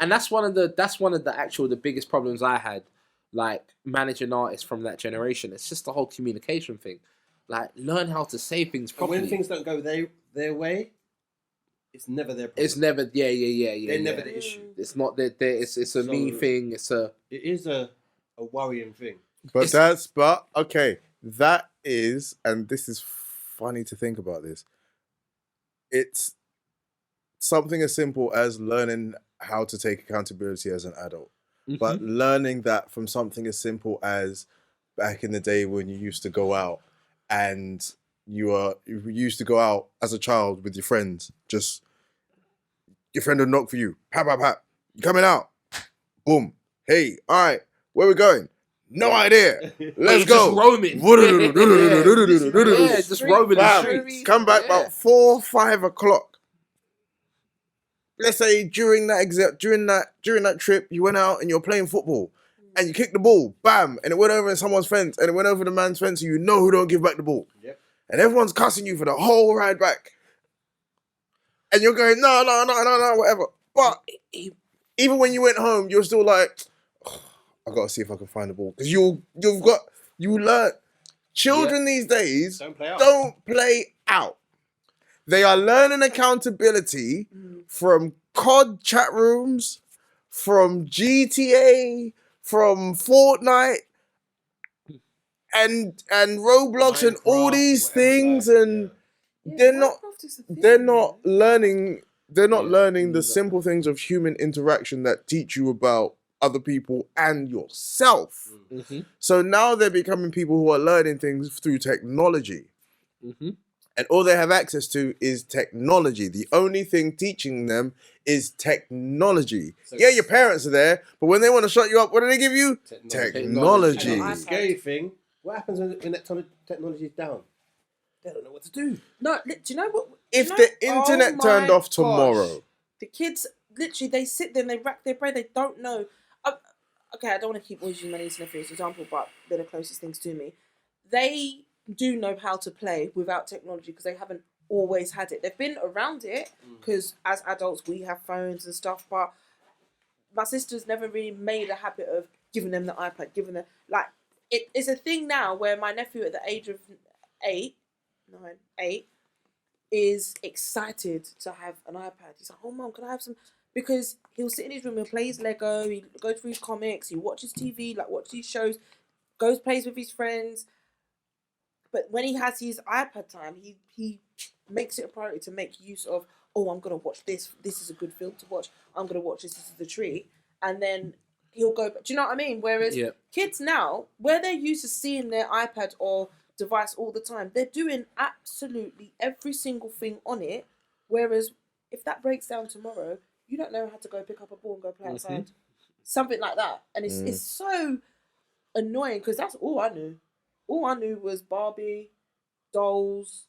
And that's one of the biggest problems I had, like managing artists from that generation. It's just the whole communication thing. Like, learn how to say things properly. And when things don't go their way, it's never their problem. It's never, They're never the issue. It's not that. It's a me thing. It is a worrying thing. But that is, and this is funny to think about this, it's something as simple as learning how to take accountability as an adult. But learning that from something as simple as back in the day when you used to go out and you used to go out as a child with your friends, just your friend would knock for you. Pat, pat, pat. You coming out? Boom. Hey, all right. Where we going? No idea. Let's go. Just roaming. Just roaming the streets. Come back about 4 or 5 o'clock. Let's say during that trip, you went out and you're playing football and you kicked the ball, bam, and it went over someone's fence and it went over the man's fence, and you know who don't give back the ball. Yep. And everyone's cussing you for the whole ride back. And you're going, no, whatever. But even when you went home, you're still like, oh, I gotta see if I can find the ball. Because you learn. Children these days don't play out. They are learning accountability from COD chat rooms, from GTA, from Fortnite, and Roblox, and all these things, and they're not learning. They're not learning the simple things of human interaction that teach you about other people and yourself. So now they're becoming people who are learning things through technology. And all they have access to is technology. The only thing teaching them is technology. So your parents are there, but when they want to shut you up, what do they give you? Technology. And the scary thing, what happens when technology is down? They don't know what to do. No, do you know what? If the internet turned off tomorrow. The kids, literally, they sit there and they rack their brain. They don't know. Okay, I don't want to keep using my niece and nephew as an example, but they're the closest things to me. They do know how to play without technology because they haven't always had it. They've been around it because as adults we have phones and stuff, but my sister's never really made a habit of giving them the iPad, it's a thing now where my nephew at the age of 8 is excited to have an iPad. He's like, oh mum, can I have some? Because he'll sit in his room, he'll play his Lego, he goes through his comics, he watches TV, watch these shows, plays with his friends. But when he has his iPad time, he makes it a priority to make use of, oh, I'm going to watch this. This is a good film to watch. I'm going to watch this. This is the treat. And then he'll go, do you know what I mean? Whereas kids now, where they're used to seeing their iPad or device all the time, they're doing absolutely every single thing on it. Whereas if that breaks down tomorrow, you don't know how to go pick up a ball and go play outside. Something like that. And it's so annoying because that's all I knew. All I knew was Barbie, dolls,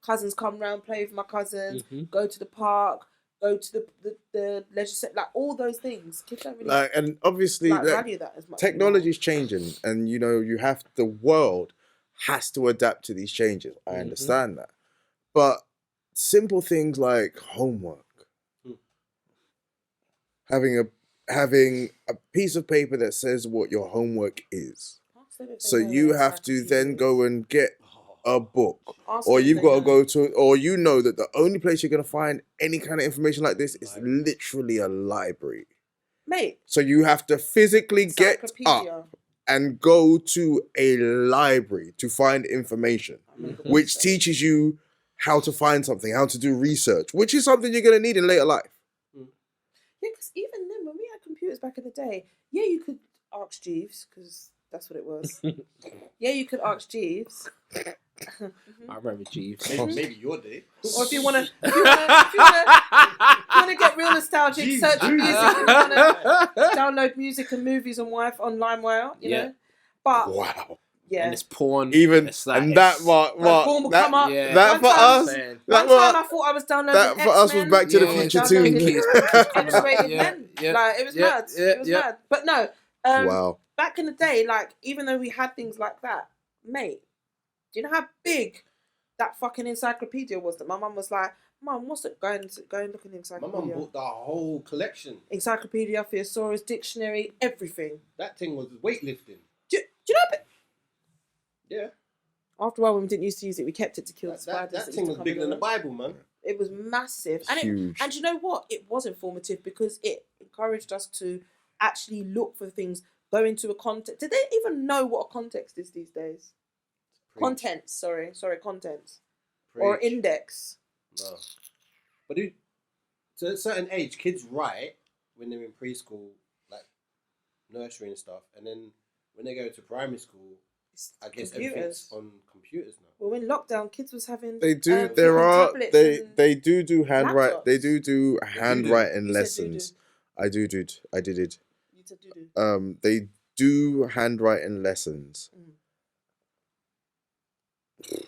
cousins come round, play with my cousins, go to the park, go to the leisure centre, all those things. Kids don't really and obviously value that as much. Technology's changing, and the world has to adapt to these changes. I understand that, but simple things like homework, having a piece of paper that says what your homework is. So you have to then go and get a book, or you've got to go to, or that the only place you're going to find any kind of information like this is literally a library. Mate. So you have to physically get up and go to a library to find information, which teaches you how to find something, how to do research, which is something you're going to need in later life. Yeah, because even then, when we had computers back in the day, you could ask Jeeves, because that's what it was. You could ask Jeeves. I remember Jeeves. Maybe your day. Or if you want to get real nostalgic, search music. If you want to download music and movies on LimeWire, you know. But wow. Yeah. And it's porn. Even it's like, and that porn will come up. Yeah. That One for time- us. One time I thought I was downloading That for us was Back to the Future too. X-rated men. Like, it was mad. It was mad. But no. Wow. Back in the day, like, even though we had things like that, mate, do you know how big that fucking encyclopedia was? That my mum was like, Mum, what's it? Go and look in the encyclopedia. My mum bought the whole collection. Encyclopedia, thesaurus, dictionary, everything. That thing was weightlifting. Do you know? Yeah. After a while, when we didn't used to use it, we kept it to kill the spiders. That thing was bigger than the Bible, man. It was massive. Huge. And you know what? It was informative because it encouraged us to actually look for things, go into a context. Did they even know what a context is these days? Contents, sorry, contents. Preach. Or index. No. But to a certain age, kids write when they're in preschool, like nursery and stuff, and then when they go to primary school, I guess everything's on computers now. Well, in lockdown, kids was having They do. They do handwrite. laptops. They do handwriting You lessons. I did. You said do. They do handwriting lessons. It's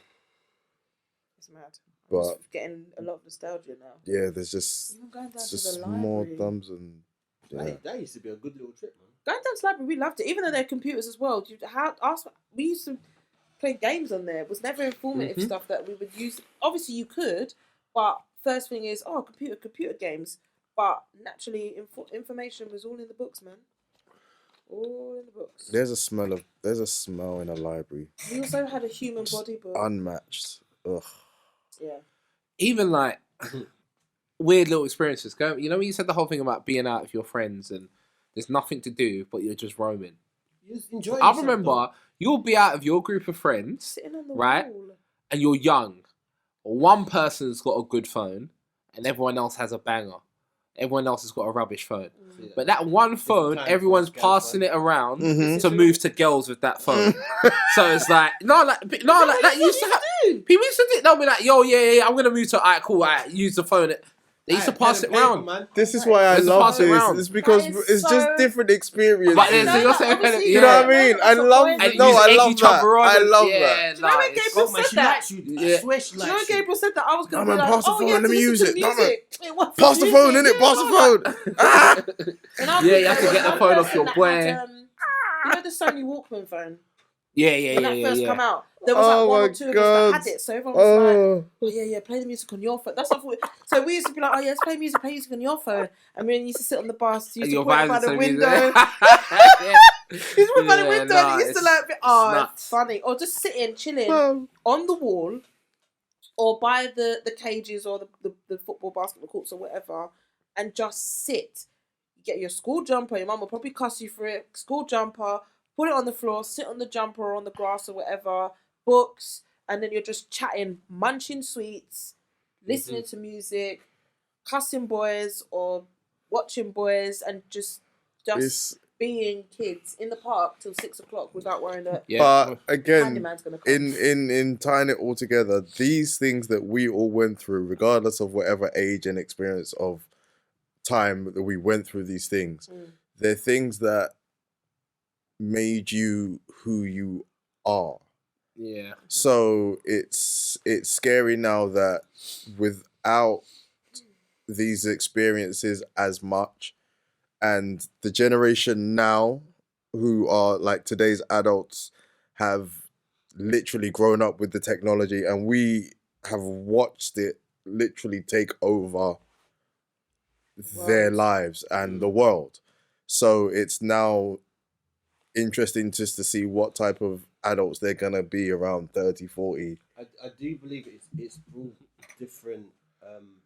mad. But I'm just getting a lot of nostalgia now. yeah, there's just Even going down it's to just the more library. thumbs and yeah. That used to be a good little trip, man. Going down to the library, we loved it. Even though they're computers as well. We used to play games on there. It was never informative stuff that we would use. Obviously, you could, but first thing is, computer games. But naturally, information was all in the books, man. All in the books. There's a smell in a library. We also had a human body book. Unmatched. Ugh. Yeah. Even like weird little experiences. You know when you said the whole thing about being out with your friends and there's nothing to do, but you're just roaming. You just enjoy I remember you'll be out of your group of friends, sitting on the right? wall. And you're young. One person's got a good phone and everyone else has a banger. Everyone else has got a rubbish phone. But that one phone, everyone's passing it around to move to girls with that phone. So it's like, that used to happen. People used to do, they'll be like, yo, yeah, I'm going to move to, alright, cool, use the phone. They used to pass it around. Man. This is why I love this. It's because it's just different experiences. But You know what I mean? I love that. I love that. Do you know when Gabriel said that? I swear she Do you know when Gabriel said that? I was going to be man, like, pass the phone, let me use it. Pass the phone, innit? Pass the phone. Yeah, you have to get the phone off your boy. You know the Sony Walkman phone? Yeah. When that first come out, there was like one or two of us that had it. So everyone was like, yeah, play the music on your phone. That's what so we used to be like, let's play music on your phone. And we used to sit on the bus, used to point by the window. Used to point by the window and it used to like, it's funny. Or just sitting, chilling on the wall or by the cages or the football, basketball courts or whatever and just sit. You get your school jumper, your mum will probably cuss you for it, school jumper, put it on the floor, sit on the jumper or on the grass or whatever, books, and then you're just chatting, munching sweets, listening to music, cussing boys or watching boys, and just being kids in the park till 6 o'clock without worrying that. Yeah. But again, handyman's gonna come. in tying it all together, these things that we all went through, regardless of whatever age and experience of time that we went through these things, they're things that made you who you are. Yeah. So it's scary now that without these experiences as much, and the generation now who are like today's adults have literally grown up with the technology, and we have watched it literally take over their lives and the world. So it's now interesting just to see what type of adults they're going to be around 30, 40. I do believe it's brought different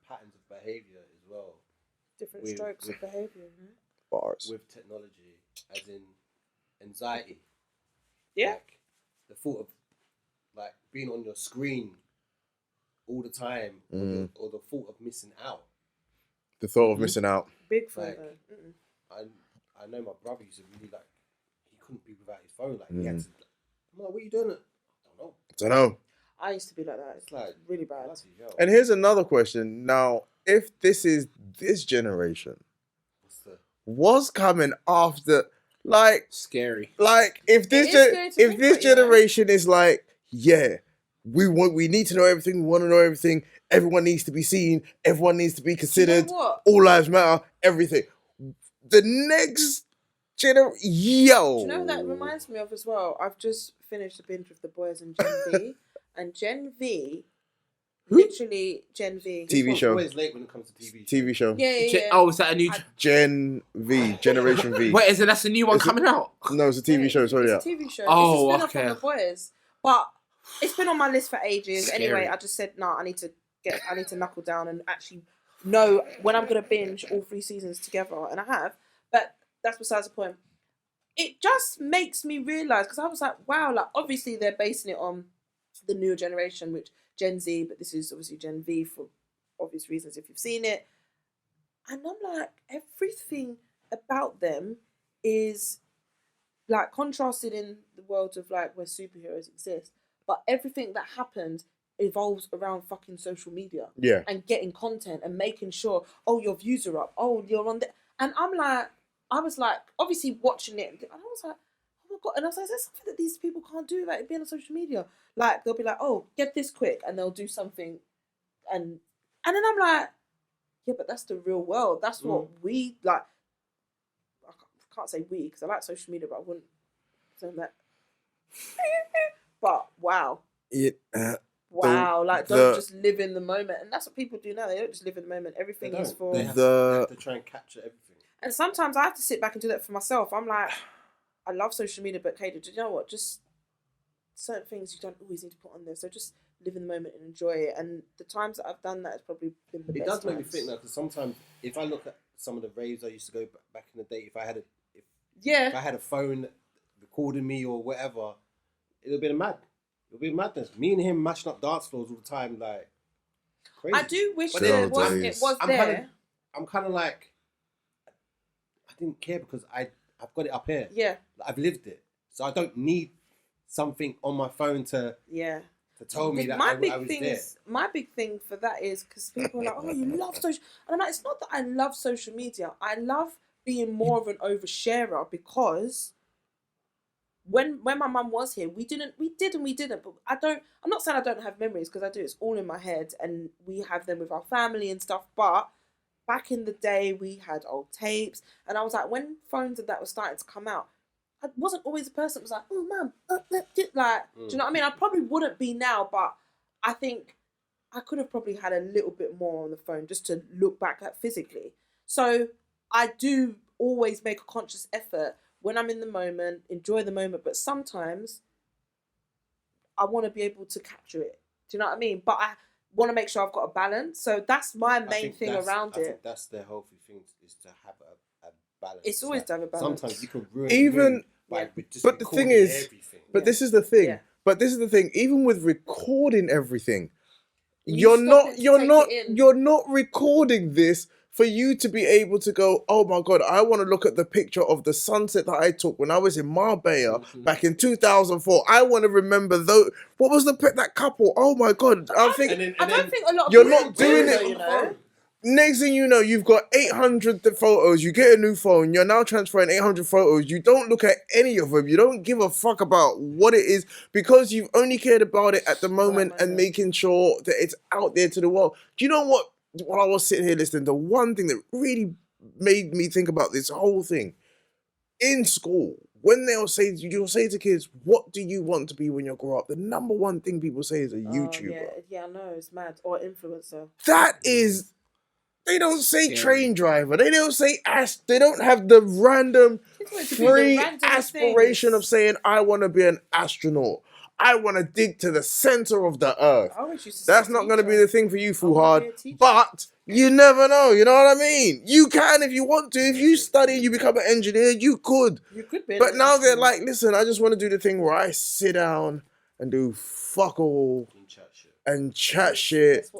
patterns of behaviour as well. Different strokes of behaviour. Bars. With technology, as in anxiety. Yeah. Like the thought of like being on your screen all the time, or the thought of missing out. The thought of missing out. Big thing. Like, I know my brother used to really like, he couldn't be without his phone. Like, he had to, I'm like, what are you doing? I don't know. I used to be like that. It's like really bad. And here's another question. Now, if this is this generation, what's coming after? Like, scary. Like, if this generation is like, we need to know everything. We want to know everything. Everyone needs to be seen. Everyone needs to be considered. You know what? All lives matter. Everything. The next generation, Do you know what that reminds me of as well? I've just finished a binge with the boys and Gen V, and Gen V, literally Gen V. TV show. Always late when it comes to TV show. Yeah. Oh, is that a new Gen V, Generation V? Wait, is it that's a new one coming out? No, it's a TV show. Sorry, it's a TV show. Oh, it's a spin-off of the boys, but it's been on my list for ages. Scary. Anyway, I just said no. I need to knuckle down and actually know when I'm gonna binge all 3 seasons together, and I have. But that's besides the point. It just makes me realise, because I was like, wow, like obviously they're basing it on the newer generation, which Gen Z, but this is obviously Gen V for obvious reasons if you've seen it. And I'm like, everything about them is like contrasted in the world of like where superheroes exist, but everything that happens evolves around fucking social media. Yeah. And getting content and making sure, oh, your views are up, oh, you're on the, and I'm like, I was like, obviously watching it, and I was like, oh my God, and I was like, is there something that these people can't do, like being on social media? Like they'll be like, oh, get this quick, and they'll do something, and then I'm like, yeah, but that's the real world. That's what we like. I can't say we because I like social media, but I wouldn't say that. But wow. Wow, don't just live in the moment. And that's what people do now. They don't just live in the moment. Everything is for... They have to try and capture everything. And sometimes I have to sit back and do that for myself. I'm like, I love social media, but Katie, do you know what? Just certain things you don't always need to put on there. So just live in the moment and enjoy it. And the times that I've done that has probably been the best. It does make me think now, because sometimes if I look at some of the raves I used to go back in the day, if I had a phone recording me or whatever, it would have been mad. It would be madness. Me and him mashing up dance floors all the time, like crazy. I do wish But it was there. I'm kind of like, I didn't care because I've got it up here. Yeah. I've lived it, so I don't need something on my phone to tell me that I was there. My big thing for that is because people are like, oh, you love social, and I'm like, it's not that I love social media. I love being more of an oversharer because when my mum was here, we did and we didn't. But I'm not saying I don't have memories because I do. It's all in my head, and we have them with our family and stuff. But back in the day, we had old tapes, and I was like, when phones and that was starting to come out, I wasn't always a person that was like, oh, mum, do you know what I mean? I probably wouldn't be now, but I think I could have probably had a little bit more on the phone just to look back at physically. So I do always make a conscious effort when I'm in the moment, enjoy the moment, but sometimes I want to be able to capture it. Do you know what I mean? But I want to make sure I've got a balance. So that's my main thing around it. I think that's the healthy thing, is to have a balance. It's always to have a balance. Sometimes you can ruin it by just but the thing is, everything. But this is the thing. Yeah. But this is the thing. Even with recording everything, you're not recording this for you to be able to go, oh my God, I want to look at the picture of the sunset that I took when I was in Marbella back in 2004. I want to remember what was that couple? Oh my God. I don't think a lot of you're not doing it. You know? Next thing you know, you've got 800 photos. You get a new phone. You're now transferring 800 photos. You don't look at any of them. You don't give a fuck about what it is because you've only cared about it at the moment and making sure that it's out there to the world. Do you know what? While I was sitting here listening, the one thing that really made me think about this whole thing, in school, when you'll say to kids, what do you want to be when you grow up? The number one thing people say is a YouTuber. Yeah, I know, it's mad. Or influencer. That is... They don't say train driver. They don't say they don't have the random free aspiration of saying, I want to be an astronaut. I want to dig to the center of the earth. That's not going to be the thing for you, Fuhad. But you never know. You know what I mean? You can if you want to. If you study, you become an engineer, you could. You could be. But now they're like, listen, I just want to do the thing where I sit down and do fuck all and chat shit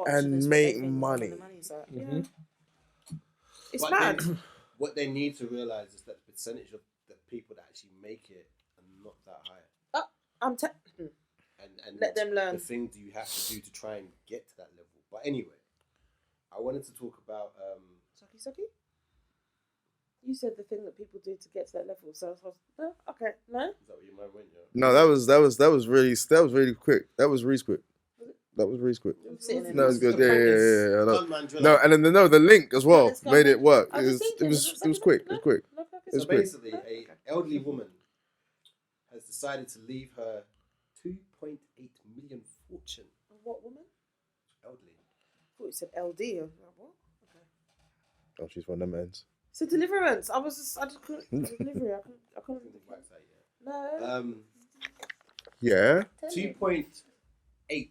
and make money. It's mad. What they need to realize is that the percentage of the people that actually make it are not that high. And let them learn the things you have to do to try and get to that level. But anyway, I wanted to talk about Sucky? You said the thing that people do to get to that level. So I was no? Is that what your mind went? Yeah? No, that was really quick. That was really quick. That was really quick. No, it was good. Yeah. No, and then the link as well made it work. It was quick. So basically, an elderly woman has decided to leave her 2.8 million fortune. What woman? Elderly. I thought you said LD. Or what? Okay. Oh, she's one of them ends. So deliverance. I just couldn't delivery. I couldn't. No. Yeah. 2.8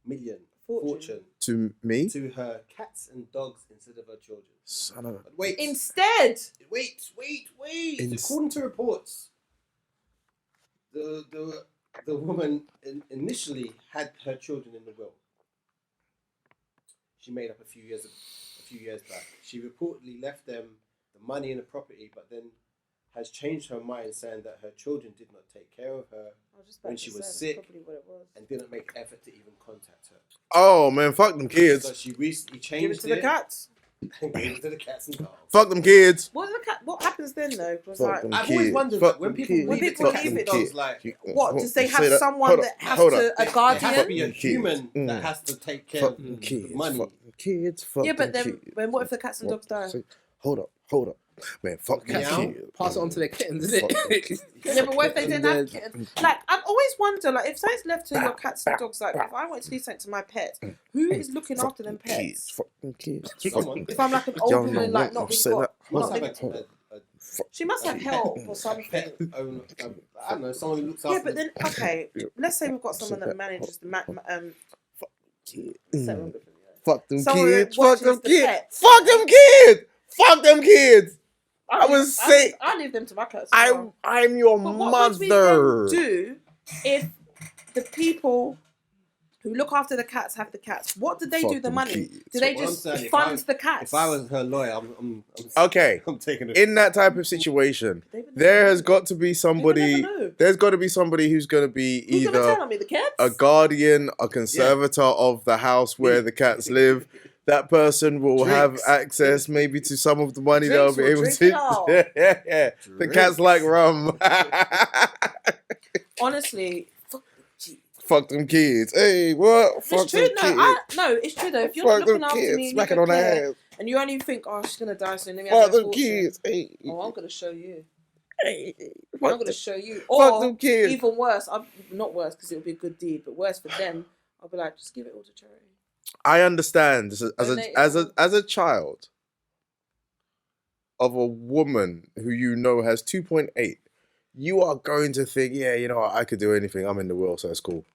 million fortune to me, to her cats and dogs instead of her children. Son of a... Wait. Instead. Wait. According to reports, the the woman initially had her children in the will. She made up a few years back. She reportedly left them the money and the property, but then has changed her mind, saying that her children did not take care of her when she was sick and didn't make effort to even contact her. Oh man, fuck them kids. So she recently changed Give it to the cats. and gave it to the cats and dogs. Fuck them kids. What happens then though? Fuck them I've kids. always wondered Fuck when them people kids. leave it to When cats people and leave dogs, like what? Does they have Say that. someone that has to a it has to guardian? be a human that has to take care of them the kids. money. Fuck them kids. Fuck Yeah, but them then what if the cats and dogs die? Hold up. Man, fuck them Meow. kids. Pass it on to their kittens, is it? Yeah, but what if they didn't have kittens? Like, I've always wondered, like, if something's left to your cats and dogs, like, if I went to leave something to my pets, who is looking after them pets? Fuck them kids. Someone. If I'm like an old woman, like, not say really that. got, Must not have really, a she must have help or something. pet owner. I don't know, someone who looks after Yeah, but then, okay, let's say we've got someone that manages the Fuck them someone kids. that Fuck watches them the kids. pets. Fuck them kids. Fuck them kids. I was saying, I leave them to my cats. As well. I'm your But what would we then mother. do if the people who look after the cats have the cats? What do they Fuck do with the them money? kids. Do they What I'm just saying, fund the cats? If I was her lawyer, I'm Okay. I'm taking it. In that type of situation, They would never there has know. got to be somebody. never know. There's got to be somebody who's going to be Who's gonna either tell me? The cats? a guardian, a conservator of the house where the cats live. That person will have Drinks. access maybe to some of the money Drinks they'll be will able drink it to. all. Yeah. The cats like rum. Honestly, Fuck them kids. Hey, what? Fuck it's true. them kids. No, it's true though. If you're Fuck not looking them after kids. me, and Smack you it on don't their care, head. and you only think, oh, she's gonna die soon. Let me have Fuck her them fortune. kids. Hey. Oh, I'm gonna show you. Hey. I'm Fuck gonna them. show you. Fuck Or them kids. even worse, not worse because it would be a good deed, but worse for them. I'll be like, just give it all to charity. I understand as Donate as a child of a woman who you know has 2.8, you are going to think, yeah, you know what, I could do anything. I'm in the will, so it's cool.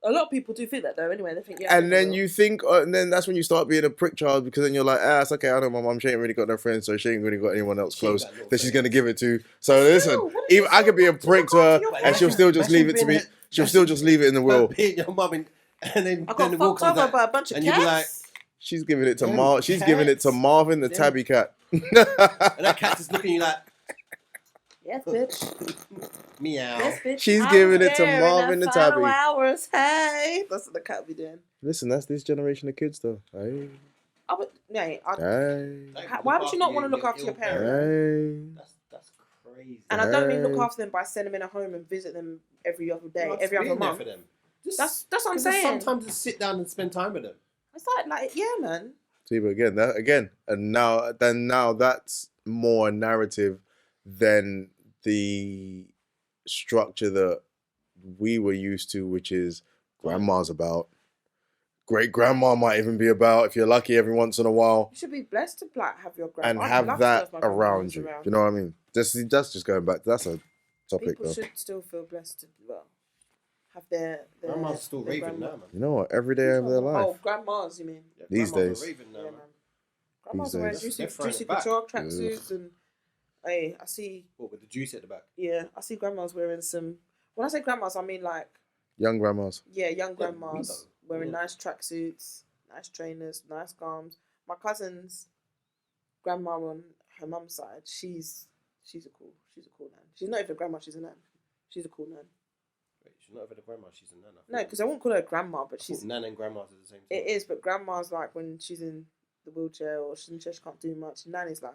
A lot of people do think that though. Anyway, they think yeah. And then you think, and then that's when you start being a prick child because then you're like, it's okay. I know my mum. She ain't really got no friends, so she ain't really got anyone else close that she's gonna give it to. So listen, even I could be a prick to her, and she'll still just leave it to me. She'll still just leave it in the will. Being your mum and then I got the will fucked comes over out, by a bunch of and cats. you'll be like, She's giving it to Them She's giving it to cats. Marvin, the Them- tabby cat. and that cat is looking at you like, yes, bitch. meow. Yes, bitch. She's I'm giving it to there in Marvin the final tabby. hours. Hey, that's what the cat be doing. Listen, that's this generation of kids, though. Hey, I would, mate, hey, why would you not want to look after your parents? hey. That's crazy. And I don't mean look Hey. after them by sending them in a home and visit them every other day, Not every other being there month. for them. That's what I'm Just saying. Sometimes just sit down and spend time with them. It's like yeah, man. See, but again, and now that's more a narrative than the structure that we were used to, which is grandma's about. Great grandma might even be about, if you're lucky, every once in a while, You should be blessed to have your and grandma. I'd have love to that my around grandparents you. around. You know what I mean? That's just going back. That's a topic, People though. should still feel blessed to have their Grandma's still their raving grandma. now, man. You know what? Every day of their life. Oh, grandmas, you mean? Yeah, These grandmas days. are raving now, Yeah, man. man. Grandmas These are wearing days. juicy, They're throwing juicy it back. couture tracksuits and hey, I see. What, with the juice at the back? Yeah, I see grandmas wearing some. When I say grandmas, I mean like Young grandmas. young Yeah, we grandmas know. wearing Yeah. nice tracksuits, nice trainers, nice gowns. My cousin's grandma on her mum's side, she's a cool nan. She's not even a grandma, she's a nan. She's a cool nan. Wait, she's not even a grandma, she's a nana. No, because I won't call her a grandma, but she's. Nan and grandmas are the same It thing. is, but grandma's like when she's in the wheelchair or she can't do much. Nanny's like,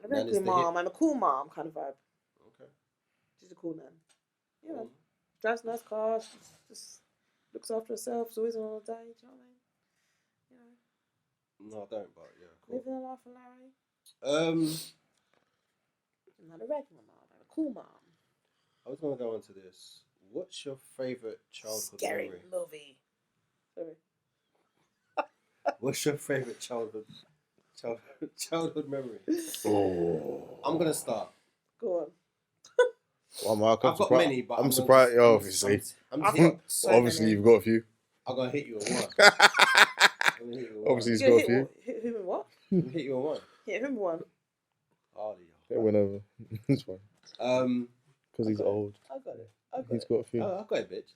I'm a Nan is regular the mom, I'm a cool mom kind of vibe. Okay. She's a cool nan. Yeah, man. Drives a nice car, she just looks after herself, she's always on all day, do you know what I mean? You know, No, I don't, but yeah, cool. living a life of Larry. I'm not a regular mom, I'm a cool mom. I was gonna go into this. What's your favourite childhood Scary memory? movie. Sorry. What's your favourite childhood memory? Oh. I'm gonna start. Go on. Well, Mark, I've got many, but I'm surprised. gonna- Obviously, I'm I've just- got so obviously, many. you've got a few. I'm gonna hit you on one. I'm gonna hit you on one. Obviously, he's Yeah, got a hit, few. hit him in what? I'm gonna hit you on one. Hit him in one. Hardy. It went over. It's fine Um, because he's old. I got it. Okay. He's got a few. Oh, I've got it, bitch.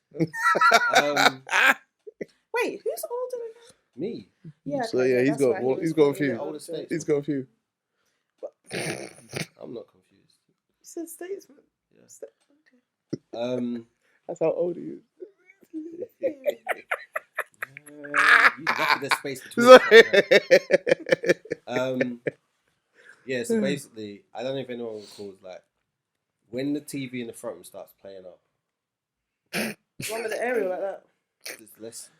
Wait, who's older than Me. Yeah. So okay, yeah, he's that's got right, more. he He's was got a probably few. the Older older states. He's got a few. I'm not confused. You said statesman. Yeah. Okay. That's how old he is. You lucky there's space between us right now. Yeah, so basically, I don't know if anyone recalls, like, when the TV in the front room starts playing up. One with the aerial like that.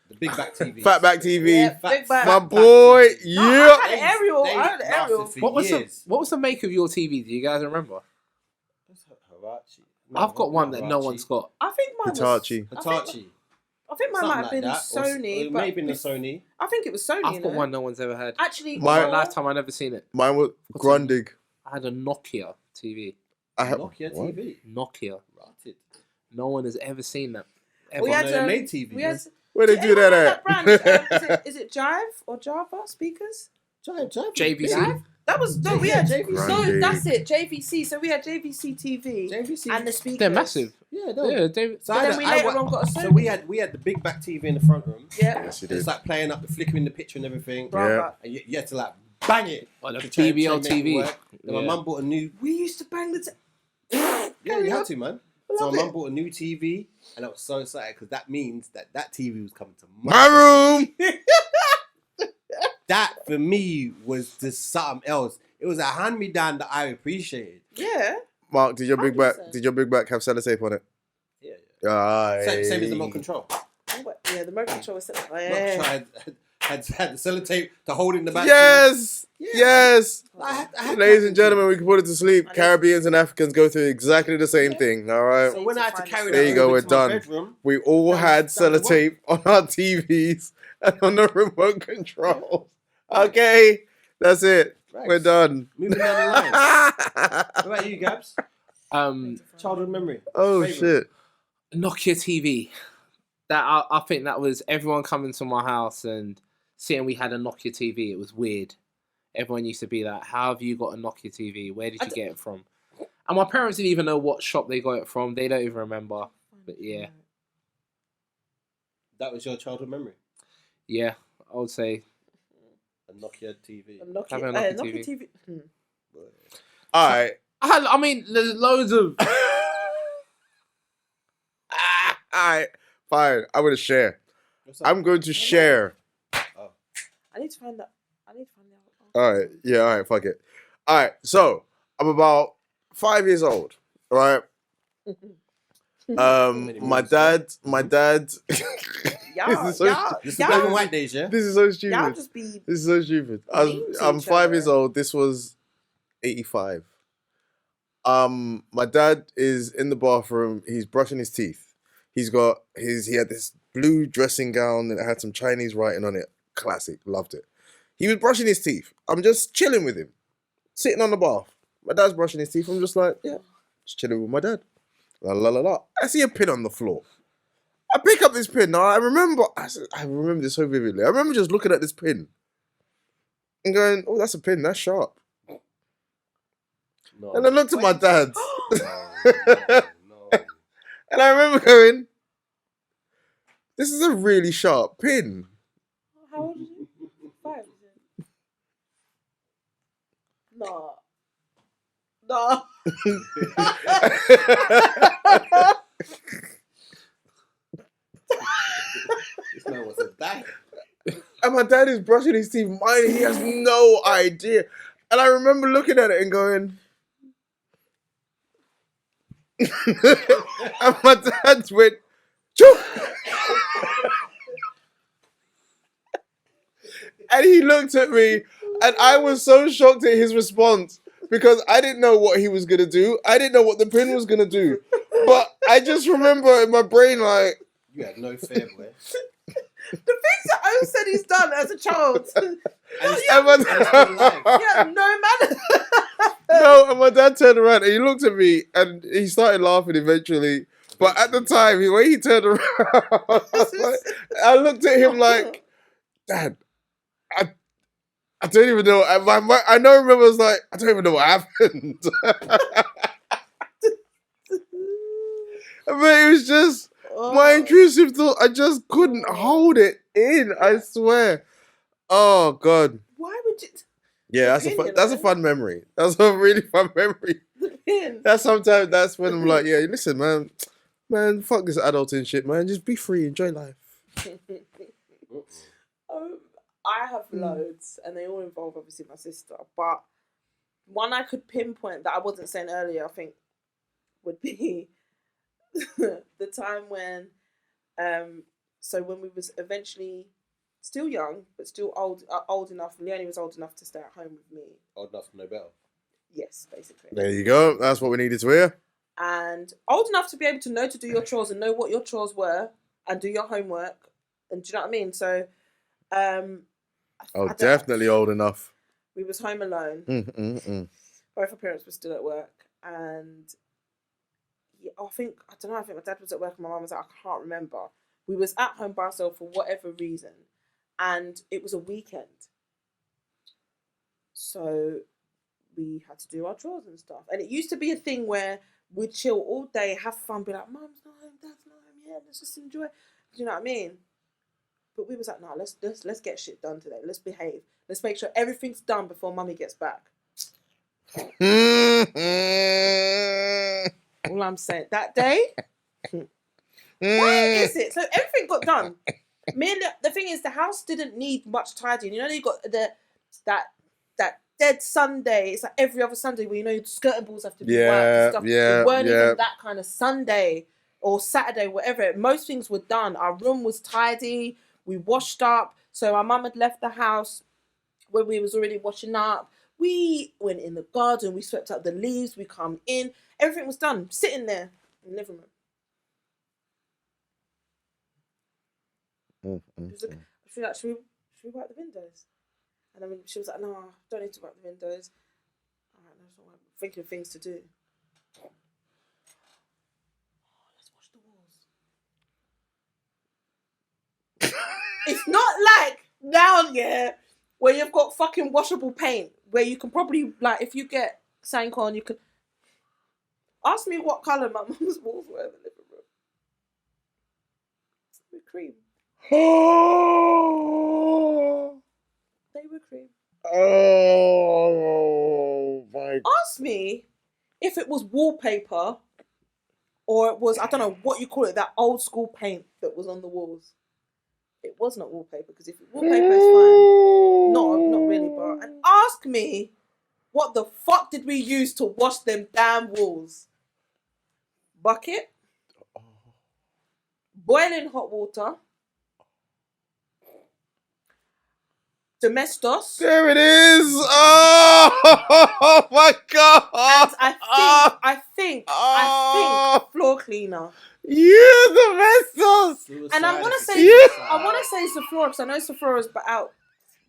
The big back TV. Fatback TV. Yeah, big back. My Fatback boy. TV. Yeah. I had the aerial. I had the lasted aerial. for What was years. what was the make of your TV? Do you guys remember? What's Hitachi? I've got one that no Hitachi. one's got. I think mine Hitachi. was Hitachi. I think mine Something might have like been that. Sony. Or but maybe the Sony. I think it was Sony. I've got one no one's ever had. Actually, In my My- lifetime, I've never seen it. Mine was What's Grundig. I had a Nokia TV. Nokia what? TV. Nokia. Rotted. No one has ever seen that. Ever. We had No, they made TV. We had, Where they did do that anyone at? have that brand? Is it Jive or Java speakers? JVC. That was no. We had JVC. no. Grundig. That's it. JVC. So we had JVC TV JVC. and the speakers. They're massive. Yeah, no. Yeah, they, So But then we later on got a Sony. So we had the big back TV in the front room. Yeah. Yes, you It's did. like playing up the flickering the picture and everything. Brother. And you had to like bang it. Well, the to try and BBL make it TV. work. Then my Yeah. mum bought a new. We used to bang the. Yeah, you had to, man. So Love my mum it. bought a new TV, and I was so excited because that means that TV was coming to My room. That for me was just something else. It was a hand me down that I appreciated. Yeah. Mark, did your big back? 100%. Did your big back have sellotape on it? Yeah, Aye. Same as the remote control. Yeah, the remote control was. Not Yeah. tried. Had the sellotape to hold in the back. Yes. Yeah. Yes. I had Ladies that and gentlemen, we can put it to sleep. I know. Caribbeans and Africans go through exactly the same thing. All right. So when I had to carry There that you go, over we're to my done. bedroom, We all had that was sellotape on our TVs and on the remote control. Okay, that's it. Right. We're done. moving down the line. What about you, Gabs? Childhood memory. Oh Favourite? shit! Nokia TV. That I think that was everyone coming to my house and seeing we had a Nokia TV. It was weird. Everyone used to be like, "How have you got a Nokia TV? Where did you get it from?" And my parents didn't even know what shop they got it from. They don't even remember. But yeah, That was your childhood memory. yeah, I would say. A Nokia TV. Having a Nokia TV. All right. I mean, there's loads of. All right. Fine. I'm gonna share. What's up? I'm going to share. I need to find that. All right. Yeah. All right. Fuck it. All right. So I'm about 5 years old. Right. My dad. Y'all, This is so y'all, This is the black and y'all, white days, yeah? This is so stupid. y'all just be. This is so stupid. mean to I'm each 5 years other. old. This was 85. My dad is in the bathroom. He's brushing his teeth. He had this blue dressing gown that had some Chinese writing on it. Classic. Loved it. He was brushing his teeth. I'm just chilling with him. Sitting on the bath. My dad's brushing his teeth. I'm just like, yeah, just chilling with my dad. La la la la. I see a pin on the floor. I pick up this pin. Now I remember this so vividly. I remember just looking at this pin and going, "Oh, that's a pin. That's sharp." No. And I looked at my dad, No. and I remember going, "This is a really sharp pin." How old are you? 5. No. No. This man was a dad. And my dad is brushing his teeth. He has no idea. And I remember looking at it and going, and my dad went, "Chook!" And he looked at me, and I was so shocked at his response because I didn't know what he was going to do. I didn't know what the pin was going to do. But I just remember in my brain, like, You had no fear, boy. The things that I said he's done as a child. and my Yeah, no manner. No, and my dad turned around and he looked at me and he started laughing eventually. But at the time, the way he turned around, I looked at him like, "Dad, I don't even know." I know. Remember, I was like, "I don't even know what happened." But it was just my intrusive thought. I just couldn't hold it in. I swear. Oh God. Why would you? Yeah, that's a fun memory. That's a really fun memory. The pin. That's when I'm like, yeah, listen, man, fuck this adulting shit, man. Just be free, enjoy life. I have loads, and they all involve obviously my sister. But one I could pinpoint that I wasn't saying earlier, I think, would be the time when, so when we was eventually still young, but still old enough. Leonie was old enough to stay at home with me. Old enough to know better. Yes, basically. There you go. That's what we needed to hear. And old enough to be able to know to do your chores and know what your chores were and do your homework. And do you know what I mean? So, definitely old enough. We was home alone. Both our parents were still at work, and yeah, I think my dad was at work and my mum was like, I can't remember. We was at home by ourselves for whatever reason, and it was a weekend, so we had to do our chores and stuff. And it used to be a thing where we'd chill all day, have fun, be like, Mum's not home, Dad's not home, yeah, let's just enjoy. Do you know what I mean? But we was like, nah, let's get shit done today. Let's behave. Let's make sure everything's done before Mummy gets back. All I'm saying, that day, why is it? So everything got done. The thing is, the house didn't need much tidying. You know, you got that dead Sunday. It's like every other Sunday where, you know, skirting balls have to be wiped and stuff. It weren't even that kind of Sunday or Saturday, whatever. Most things were done. Our room was tidy. We washed up. So our mum had left the house when we was already washing up. We went in the garden. We swept up the leaves. We come in. Everything was done. Sitting there in the living room. She was like, should we wipe the windows? And then she was like, no, don't need to wipe the windows. All right, no, I'm thinking of things to do. Let's wash the walls. It's not like now, yeah, where you've got fucking washable paint, where you can probably, like, if you get something on, you can... Ask me what colour my mum's walls were in the living room. They were cream. They were cream. Oh my! Ask me if it was wallpaper or it was, I don't know what you call it, that old school paint that was on the walls. It was not wallpaper, because if it's wallpaper, it's fine. No, not really, bro. And ask me what the fuck did we use to wash them damn walls? Bucket, boiling hot water, Domestos. There it is! Oh my god! And I think floor cleaner. You Domestos! And I want to say Sephora, because I know Sephora's out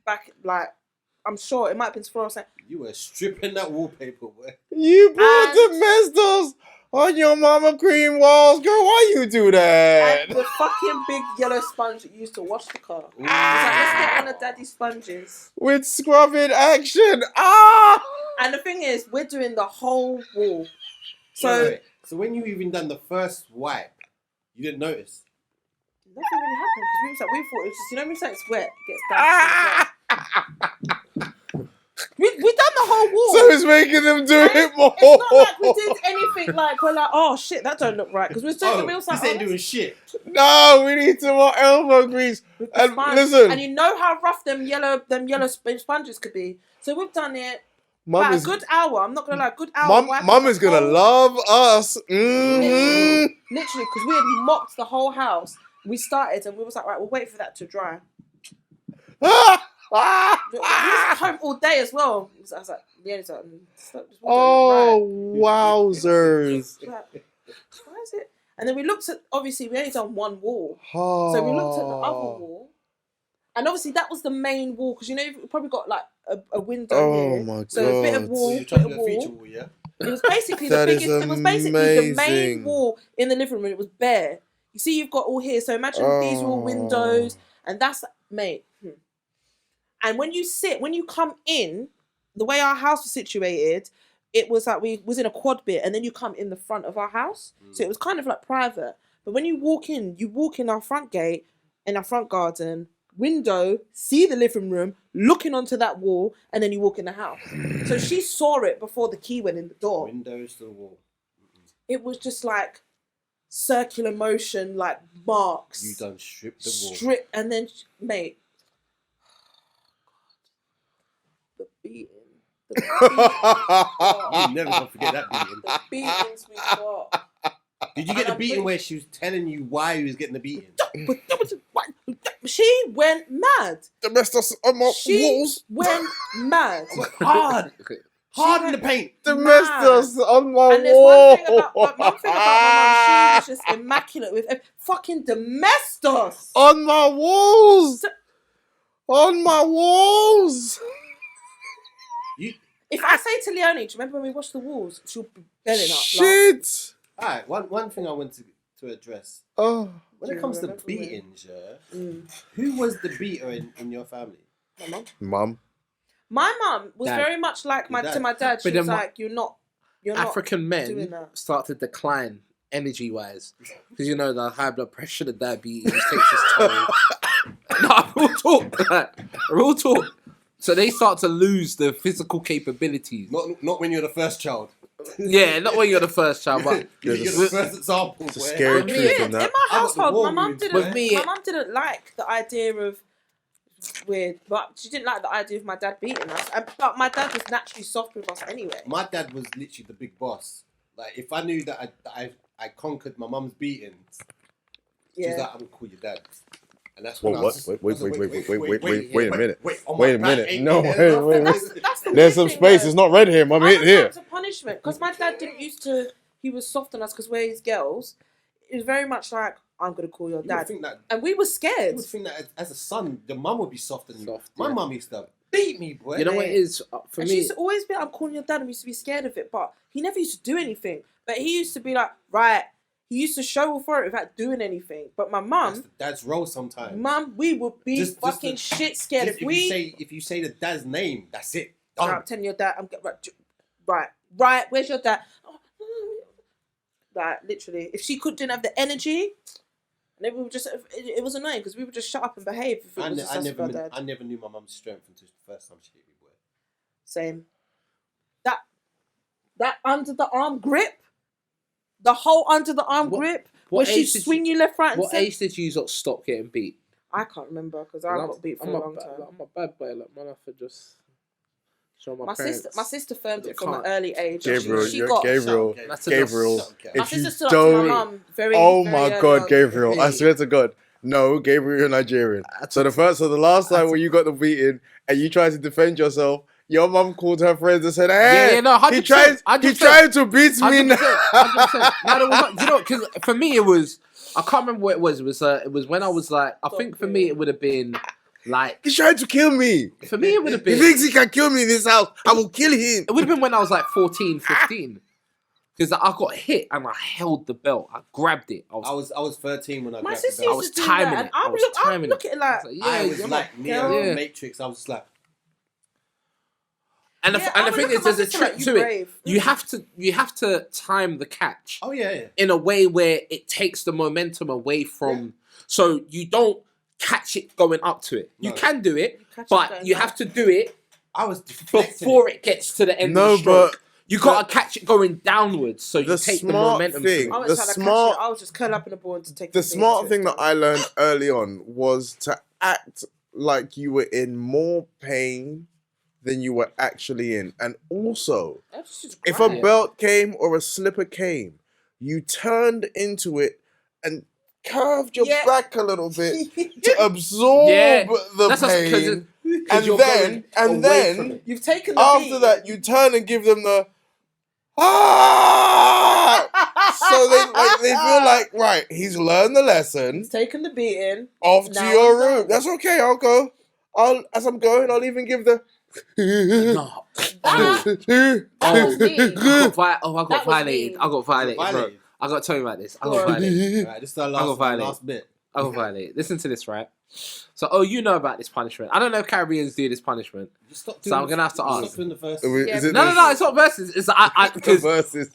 back, like, I'm sure it might have been Sephora saying. You were stripping that wallpaper, boy. You put Domestos on your mama cream walls, girl. Why you do that? And the fucking big yellow sponge that you used to wash the car. It's like, let's get one of Daddy's sponges with scrubbing action. And the thing is, we're doing the whole wall. So when you even done the first wipe, you didn't notice. Nothing really happened, because we thought it was just, you know, when something's wet, it gets damp. We done the whole wall. So it's making them do it more. It's not like we did anything like, we're like, oh shit, that don't look right. Because we're doing the real stuff. This ain't doing shit. No, we need some more elbow grease. And listen. And you know how rough them yellow sponges could be. So we've done it about a good hour. I'm not going to lie, a good hour. Mum is going to love us. Literally, because we had mopped the whole house. We started and we was like, right, we'll wait for that to dry. We was at home all day as well. I was like, wowzers. Why is it? And then we looked at, obviously, we only done one wall. So we looked at the other wall. And obviously, that was the main wall. Because, you know, you've probably got like a window here. Oh my God. So a bit of wall, You're trying to do a feature wall, yeah? It was basically the biggest. It was basically the main wall in the living room. It was bare. You see, you've got all here. So imagine these are all windows. And that's, mate. And when you come in, the way our house was situated, it was like we was in a quad bit, and then you come in the front of our house, so it was kind of like private. But when you walk in our front gate, in our front garden, window, see the living room, looking onto that wall, and then you walk in the house. So she saw it before the key went in the door. Windows to the wall. It was just like circular motion, like marks. You done stripped the wall. Strip, and then, mate, the beating. You never gonna forget that beating. The beatings we got. Did you get the beating where she was telling you why he was getting the beating? She went mad. Domestos on my walls. Went mad. Hard. Hard in the paint. Domestos on my And there's wall. one thing about my mum, she was just immaculate with fucking domestos. On my walls. On my walls. If I say to Leonie, do you remember when we washed the walls? She'll be belling up. Shit. Alright, one thing I want to address. Oh. When it comes to beatings, who was the beater in your family? My mum. Mum. My mum was Dad. very much like my dad. She But was then like, you're not African doing men that. start to decline energy-wise because you know the high blood pressure, the diabetes takes its toll. No, real talk. So they start to lose the physical capabilities. Not when you're the first child. Yeah, not when you're the first child, but You're the first example. It's a scary truth in In that. my household, my mum With me- didn't like the idea of weird, but she didn't like the idea of my dad beating us. But my dad was naturally soft with us anyway. My dad was literally the big boss. Like, if I knew that I conquered my mum's beatings, she was like, I'm gonna call your dad. And that's when Whoa, I what? was Wait a minute. on Wait a my back, minute. ain't No, there? wait. That's the There's weird some thing, space. though. It's not red here. I'm Other here. times of punishment, because my dad didn't used to. He was soft on us because we're his girls. It was very much like, I'm gonna call your You would dad, think that, and we were you scared. would think that as a son, the mum would be soft on you. Soft, My yeah. mum used to beat me, boy. you know what it is for And she me. used to always be like, I'm calling your dad, and we used to be scared of it. But he never used to do anything. But he used to be like, right. He used to show authority without doing anything. But my That's mum, the dad's role sometimes. we would be Just fucking shit scared Just if you say the dad's name, that's it. Done. I'm telling your dad, right. Where's your dad? Oh, like literally, if she didn't have the energy, then we would just. It was annoying because we would just shut up and behave. If it was just us with our dad. I never knew my mum's strength until the first time she hit me, boy. Same. That under the arm grip, the whole under the arm grip, where she swing you left, right, and What centre. age did you stop getting beat? I can't remember because I got beat for a long time. I'm a bad boy. Like, man, I could just show my My parents. sister firmed it from can't. an early age. Gabriel, She got. Gabriel. That's a Gabriel. just- My If you sister stood up to my don't. mum very. Oh very my early God, on. Gabriel! I swear to God, no, Gabriel, you're Nigerian. So the last time when you got the beating and you tried to defend yourself, your mum called her friends and said, "Hey, Yeah, no, 100%, he tried to beat me now." 100%. No, there was not, you know, because for me it was. I can't remember what it was. It was when I was like. I think for me it would have been like. He's trying to kill me. For me it would have He been. thinks he can kill me in this house. I will kill him. It would have been when I was like 14, 15. Because I got hit and I held the belt. I grabbed it. I was 13 when I My grabbed sister the belt. used to do timing that, it. and I I was would timing look at it like, I was you're like not- Neo in Yeah. the Matrix. I was like, And Yeah, the I would thing look is, at my there's a sister trick like, you to it. brave. You have to time the catch oh yeah. in a way where it takes the momentum away from. So you don't catch it going up to it. You No. can do it, catch it but going you back. have to do it I was deflecting before it gets to the end No, of the stroke. but You gotta catch it going downwards, so you the take the smart momentum. thing- to I it. was The trying to smart- catch it. I was just curl up in the ball and to take The thing smart to thing it. that I learned early on was to act like you were in more pain than you were actually in. And also, That's just if a grind. belt came or a slipper came, you turned into it and curved your Yeah. back a little bit to absorb Yeah, the that's just because pain. and And then You've taken the after beat. that, you turn and give them the so they feel like, right, he's learned the lesson. He's taken the beating. Off to Now your I'm room. done. That's okay. I'll go. As I'm going, I'll even give the. no. That was me. I got That was violated. me. I got violated. Bro. Violated? I got to tell you about this. I Go got on. violated. Right, this is our I got violated. last bit. I got violated. Listen to this, right? So, you know about this punishment. I don't know if Caribbeans do this punishment. So I'm going to have to ask. Stop in the verse. No, it's not verses. It's because verses.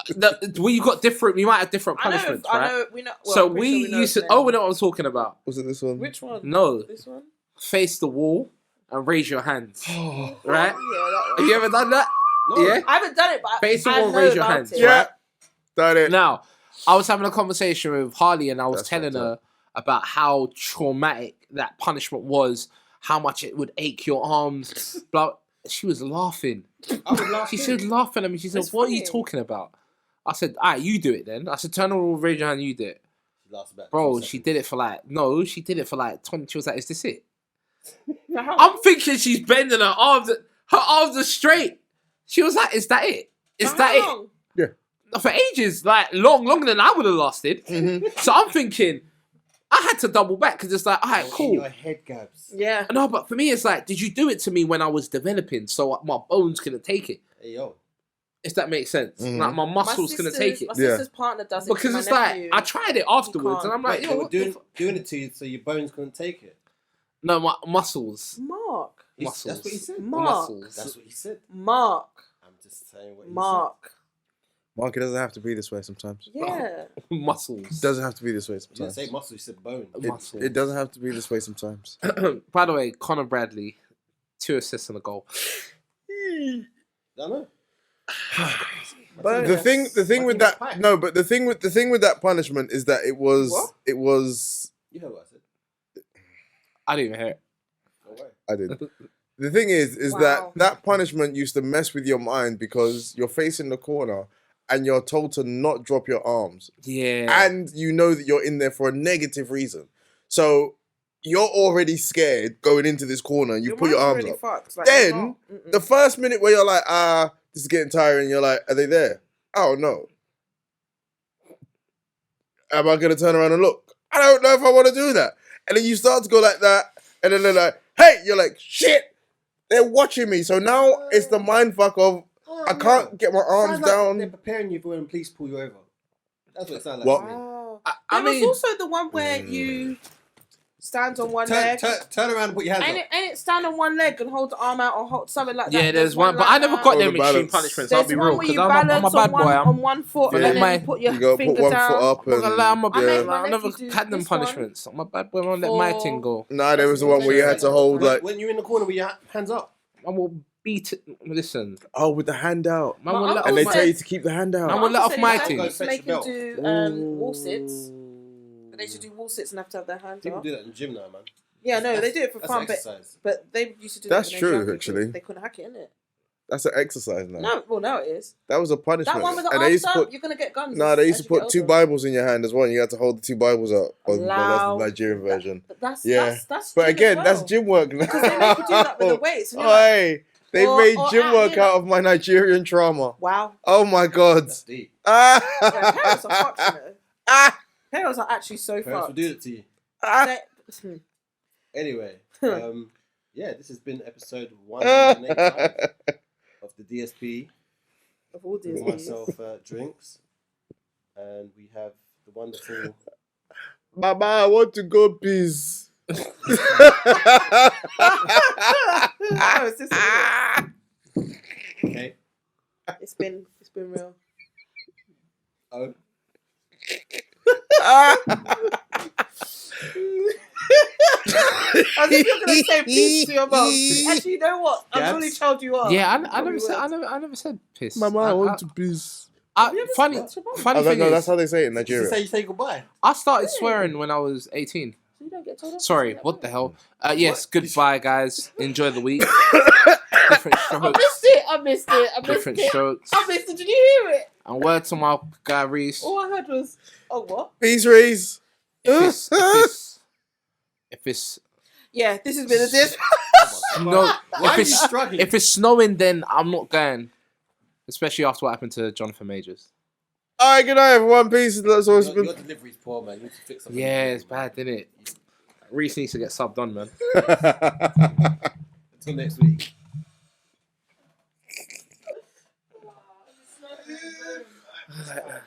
we got different. We might have different punishments, right? I know. We know. Well, So I'm we pretty sure know used to. the Oh, name. we know what I'm talking about. Was it this one? Which one? No, This one. face the wall and raise your hands. Right? Yeah, that Have one. you ever done that? No. Yeah. I haven't done it, but Face the I wall, know raise your about hands. it. Yeah. Right? Done it. Now, I was having a conversation with Harley, and I was That's telling fucked her about how traumatic that punishment was, how much it would ache your arms. Blah. She was laughing. I would laugh. She too. said, laughing at me. She said, It's "What are you funny. talking about?" I said, "All right, you do it then." I said, "Turn on, raise your hand, you do it." She laughs about Bro, 2 she seconds. did it for like, no, she did it for like 20. She was like, "Is this it?" Now, how- I'm thinking she's bending her arms. Her arms are straight. She was like, "Is that it? Is for that how it?" long? For ages, like longer than I would have lasted. Mm-hmm. So I'm thinking, I had to double back because it's like, all right, In cool. your head, Gabs. Yeah. No, but for me, it's like, did you do it to me when I was developing so my bones couldn't take it? Hey, yo. If that makes sense. Mhm. Like my muscles couldn't take it. My Yeah. sister's partner does it. Because to it's my like, nephew. I tried it afterwards and I'm like, They yo, were what the doing it to you so your bones couldn't take it. No, my muscles. Mark. Muscles. That's what he said. Mark. Muscles. That's what he said. Mark. I'm just saying what he Mark. Mark, it doesn't have to be this way sometimes. Yeah. Muscles. It doesn't have to be this way said. You didn't sometimes. say muscle, you said bone. Muscles. It doesn't have to be this way sometimes. By the way, Conor Bradley, 2 assists and a goal. I know. Bonus. The thing with that Pipe. no, but the thing with that punishment is that it was What? You heard what I said. I didn't even hear it. Don't worry. I did. The thing is Wow. that punishment used to mess with your mind because you're facing the corner and you're told to not drop your arms. Yeah. And you know that you're in there for a negative reason. So you're already scared going into this corner. You put your arms mind's up. already fucked. Like, Then, you're not- mm-mm. The first minute where you're like, this is getting tiring, you're like, are they there? Oh, no. Am I going to turn around and look? I don't know if I want to do that. And then you start to go like that, and then they're like, hey, you're like, shit, they're watching me. So now it's the mind fuck of, I can't get my arms Sounds like down. they're preparing you for when police pull you over. That's what it sounds like. What? to me. Wow. I There was mean, also the one where you stand on one Turn, leg. turn around and put your hands Ain't up. it stand on one leg and hold the arm out or hold something like that? yeah, there's one, but like I never that. got Oh, them the extreme balance. punishments. I'll There's be one real, where because you I'm a balance bad on boy. on one foot Yeah. and then My- you put your You got to finger put one down. foot up. I'm not gonna lie, I'm a I made bad. my I never nephew do had them this one punishments. I'm a bad boy. I won't let my for- thing go. Nah, there was the one where you had to hold like, When you're in the corner with your hands up. I will beat it. Listen, oh, with the hand out. man My will let uncle And they off tell my, you to keep the hand out. I will let off my thing. thing. Used to make him do wall sits. Ooh. They used to do wall sits and have to have their hands People up. do that in the gym now, man. Yeah, no, they do it for That's fun, an but exercise. they used to do That's that when they were true, younger actually. because they couldn't hack it, innit? That's an exercise now. No, well, now it is. That was a punishment. That one with the and they arms used to up, put, you're gonna get guns. nah, they used as to you put get 2 older. Bibles in your hand as well. And you had to hold the 2 Bibles up. Well, that's Allow- the Nigerian version. But that's Yeah. that's But gym again, as that's well. gym work now. Because they make you do that with the weights. And you're like, Oi, they Or- made or gym out work here, out of my Nigerian trauma. wow. Oh my god. That's deep. Yeah, parents are fucked, you know. Ah, Parents are actually so Parents will fucked. do it to you. ah. They- Anyway, yeah, this has been episode 185 of the DSP. Of all these. With myself, Drinks. And we have the wonderful... Mama, I want to go peace. Oh, it's just Okay. it's been real. Oh. I think you're gonna say peace to your mum. Actually, you know what? I'm Gabs? really told you are. Yeah, I Probably never said. would. I never said piss. Mama, I want to peace. Have you ever Funny spoken to your mum? funny thing No, is, that's how they say it in This is Nigeria. how you say goodbye. I started swearing when I was 18. So you don't get told off? Sorry, what the hell? Yes, goodbye, guys. Enjoy the week. Different I strokes. missed it. I missed it. I missed Different it. strokes. I missed it. Did you hear it? And word to my guy Reese. All I heard was, oh, what? Peace, Reese. If it's Yeah, this has been a dip. no, Why are if you it's struggling? if it's snowing, then I'm not going. Especially after what happened to Jonathan Majors. All right, good night, everyone. Peace. That's all it's Your been. delivery's poor, man. You need to fix something. Yeah, it's bad, isn't it? Reese needs to get subbed on, man. Until next week. Oh,